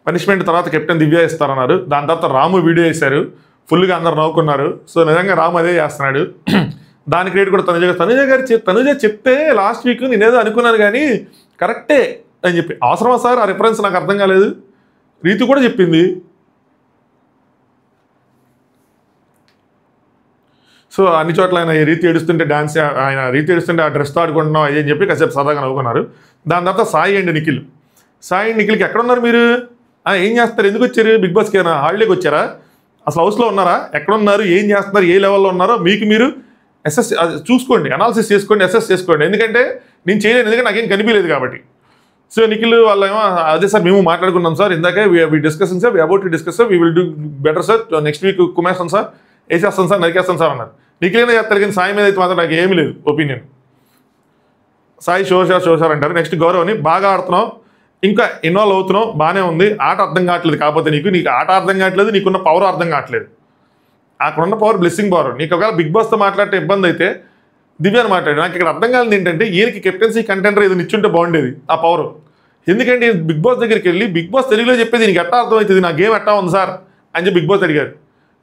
పనిష్మెంట్ తర్వాత కెప్టెన్ దివ్య ఇస్తారన్నారు. దాని తర్వాత రాము వీడియో వేశారు, ఫుల్గా అందరు నవ్వుకున్నారు. సో నిజంగా రాము అదే చేస్తున్నాడు. దాని క్రెడిట్ కూడా తనుజ చెప్తే లాస్ట్ వీక్ నేనేదో అనుకున్నాను కానీ కరెక్టే అని చెప్పి. అవసరమా సార్ ఆ రిఫరెన్స్? నాకు అర్థం కాలేదు. రీతు కూడా చెప్పింది. సో అన్ని చోట్ల ఆయన రీతి ఏడుస్తుంటే డాన్స్, ఆయన రీతి ఏడుస్తుంటే ఆ డ్రెస్తో ఆడుకుంటున్నాం అది అని చెప్పి కాసేపు సరదాగా నవ్వుకున్నారు. దాని తర్వాత సాయి అండ్ నిఖిల్. సాయి అండ్ నిఖిల్కి ఎక్కడున్నారు మీరు? ఏం చేస్తారు? ఎందుకు వచ్చారు? బిగ్ బాస్కి ఏమైనా హాలిడేకి వచ్చారా? అసలు హౌస్లో ఉన్నారా? ఎక్కడున్నారు? ఏం చేస్తున్నారు? ఏ లెవెల్లో ఉన్నారో మీకు మీరు చూసుకోండి, అనాలిసిస్ చేసుకోండి, అసెస్ చేసుకోండి. ఎందుకంటే నేను చేయలేను, ఎందుకంటే నాకేం కనిపించలేదు కాబట్టి. సో నిఖిల్ వాళ్ళేమో అదే సార్ మేము మాట్లాడుకున్నాం సార్ ఇందాకే, we discussing sir, we about to discuss sir, we will do better sir, next week కుమేస్తాం సార్, వేసేస్తాను సార్, నరికేస్తాను సార్ అన్నారు. నిఖిల్ చేస్తారు కానీ సాయి మీద అయితే మాత్రం నాకు ఏమీ లేదు ఒపీనియన్. సాయి షోషార్ అంటారు. నెక్స్ట్ గౌరవ్ని బాగా ఆడుతున్నావు, ఇంకా ఇన్వాల్వ్ అవుతున్నావు, బాగానే ఉంది. ఆట అర్థం కావట్లేదు. కాకపోతే నీకు ఆట అర్థం కావట్లేదు, నీకున్న పవర్ అర్థం కావట్లేదు. అక్కడున్న పవర్ బ్లెస్సింగ్ పవర్. నీకు ఒకవేళ బిగ్ బాస్తో మాట్లాడితే ఇబ్బంది అయితే దివ్యాన్ని మాట్లాడు. నాకు ఇక్కడ అర్థం కాలేదు ఏంటంటే ఈయనకి కెప్టెన్సీ కంటెండర్ ఏదో నిచ్చుంటే బాగుండేది ఆ పవర్. ఎందుకంటే బిగ్ బాస్ దగ్గరికి వెళ్ళి బిగ్ బాస్ తెలుగులో చెప్పేది నీకు ఎట్టా అర్థమవుతుంది, నా గేమ్ ఎట్టా ఉంది సార్ అని చెప్పి బిగ్ బాస్ అడిగారు.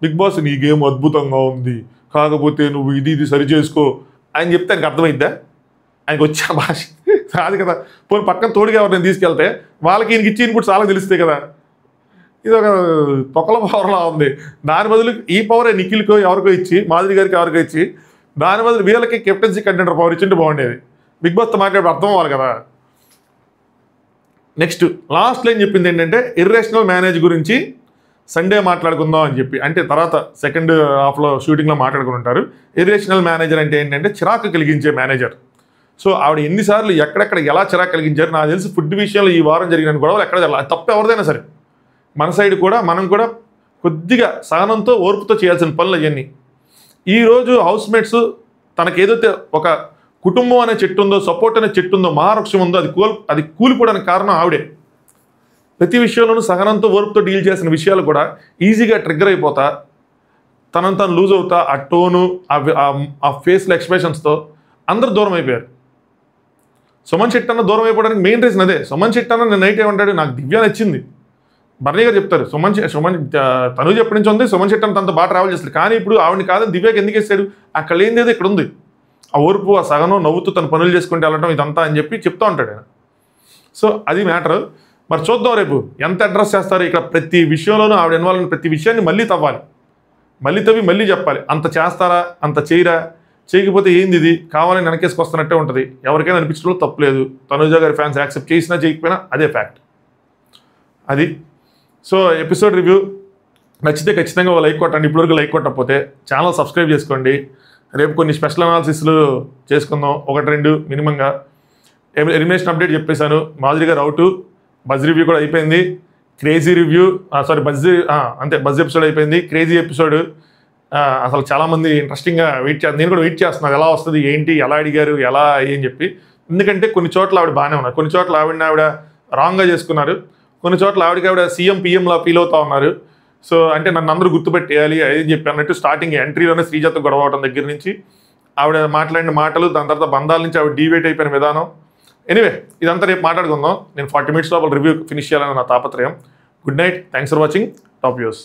బిగ్ బాస్ నీ గేమ్ అద్భుతంగా ఉంది, కాకపోతే నువ్వు ఇది సరి చేసుకో అని చెప్తే ఆయనకు అర్థమైద్దా? ఆయనకు వచ్చే భాష కాదు కదా. పోనీ పక్కన తోడుగా ఎవరిని తీసుకెళ్తే వాళ్ళకి ఈయనకి ఇచ్చి ఇన్పుట్స్ వాళ్ళకి తెలుస్తాయి కదా. ఇది ఒక తొక్కల పవర్లా ఉంది. దాని బదులు ఈ పవరే నిఖిల్కో ఎవరికో ఇచ్చి, మాధురి గారికి ఎవరికో ఇచ్చి, దాని బదులు వీళ్ళకి కెప్టెన్సీ కంటెండర్ పవర్ ఇచ్చింటే బాగుండేది. బిగ్ బాస్తో మాట్లాడే అర్థం అవ్వాలి కదా. నెక్స్ట్ లాస్ట్లో ఏం చెప్పింది ఏంటంటే ఇర్రేషనల్ మేనేజ్ గురించి సండే మాట్లాడుకుందాం అని చెప్పి. అంటే తర్వాత సెకండ్ హాఫ్లో షూటింగ్లో మాట్లాడుకుని ఉంటారు. ఇర్రేషనల్ మేనేజర్ అంటే ఏంటంటే చిరాకు కలిగించే మేనేజర్. సో ఆవిడ ఎన్నిసార్లు ఎక్కడెక్కడ ఎలా చిరాకు కలిగించారు నాకు తెలిసి ఫుడ్ విషయంలో ఈ వారం జరిగిన గొడవలు ఎక్కడ జరగాలి. తప్పు ఎవరిదైనా సరే మన సైడ్ కూడా మనం కూడా కొద్దిగా సహనంతో ఓర్పుతో చేయాల్సిన పనులు అవన్నీ. ఈరోజు హౌస్మేట్స్ తనకేదైతే ఒక కుటుంబం అనే చెట్టు ఉందో, సపోర్ట్ అనే చెట్టు ఉందో, మహావృక్షం ఉందో అది కూలిపోవడానికి కారణం ఆవిడే. ప్రతి విషయంలోనూ సహనంతో ఓర్పుతో డీల్ చేసిన విషయాలు కూడా ఈజీగా ట్రిగ్గర్ అయిపోతా, తనను తను లూజ్ అవుతా, ఆ టోను, ఆ ఫేస్లో ఎక్స్ప్రెషన్స్తో అందరూ దూరం అయిపోయారు. సుమన్ శెట్టి అన్న దూరం అయిపోవడానికి మెయిన్ రీజన్ అదే. సుమన్ శెట్టి అన్న నేను నైట్ ఏమంటాడు, నాకు దివ్య నచ్చింది. బర్నీ గారు చెప్తారు సుమన్ తనుజ ఎప్పటి నుంచి ఉంది, సుమన్ శెట్టి అన్న తనతో బాగా ట్రావెల్ చేస్తారు. కానీ ఇప్పుడు ఆవిడని కాదని దివ్యకి ఎందుకు వేస్తాడు? అక్కడ లేనిదేదో ఇక్కడ ఉంది. ఆ ఓర్పు, ఆ సహనం, నవ్వుతూ తన పనులు చేసుకుంటే వెళ్ళటం ఇదంతా అని చెప్పి చెప్తూ ఉంటాడు ఆయన. సో అది మ్యాటర్. మరి చూద్దాం రేపు ఎంత అడ్రస్ చేస్తారు. ఇక్కడ ప్రతి విషయంలోనూ ఆవిడ ఇన్వాల్వ్ అయిన ప్రతి విషయాన్ని మళ్ళీ తవ్వాలి, మళ్ళీ తవ్వి మళ్ళీ చెప్పాలి. అంత చేస్తారా, అంత చేయరా, చేయకపోతే ఏంది ఇది కావాలని వెనకేసుకొస్తున్నట్టే ఉంటుంది. ఎవరికైనా అనిపించడంలో తప్పులేదు. తనుజ గారి ఫ్యాన్స్ యాక్సెప్ట్ చేసినా చేయకపోయినా అదే ఫ్యాక్ట్. అది సో ఎపిసోడ్ రివ్యూ నచ్చితే ఖచ్చితంగా లైక్ కొట్టండి. ఇప్పటివరకు లైక్ కొట్టకపోతే ఛానల్ సబ్స్క్రైబ్ చేసుకోండి. రేపు కొన్ని స్పెషల్ అనాలిసిస్లు చేసుకుందాం, 1-2 మినిమంగా. ఎలిమినేషన్ అప్డేట్ చెప్పేశాను. మాధురి గారు అవుట్, బజ్ రివ్యూ కూడా అయిపోయింది. క్రేజీ రివ్యూ అంతే, బజ్ ఎపిసోడ్ అయిపోయింది. క్రేజీ ఎపిసోడ్ అసలు చాలామంది ఇంట్రెస్టింగ్గా వెయిట్ చేస్తారు. నేను కూడా వెయిట్ చేస్తున్నాను ఎలా వస్తుంది, ఏంటి, ఎలా అడిగారు, ఎలా అని చెప్పి. ఎందుకంటే కొన్ని చోట్ల ఆవిడ బాగానే ఉన్నారు, కొన్ని చోట్ల ఆవిడ రాంగ్గా చేసుకున్నారు, కొన్ని చోట్ల ఆవిడ సీఎం పిఎంలా ఫీల్ అవుతూ ఉన్నారు. సో అంటే నన్ను అందరూ గుర్తుపెట్టేయాలి అది చెప్పి అన్నట్టు స్టార్టింగ్ ఎంట్రీలోనే శ్రీజాత గొడవ అవడం దగ్గర నుంచి ఆవిడ మాట్లాడిన మాటలు, దాని తర్వాత బంధాల నుంచి ఆవిడ డీవేట్ అయిపోయిన విధానం. ఎనీవే ఇదంతా రేపు మాట్లాడుకుందాం. నేను 40 minutes లోపల రివ్యూ ఫినిష్ చేయాలని నా తాపత్రయం. Good night, thanks for watching top views.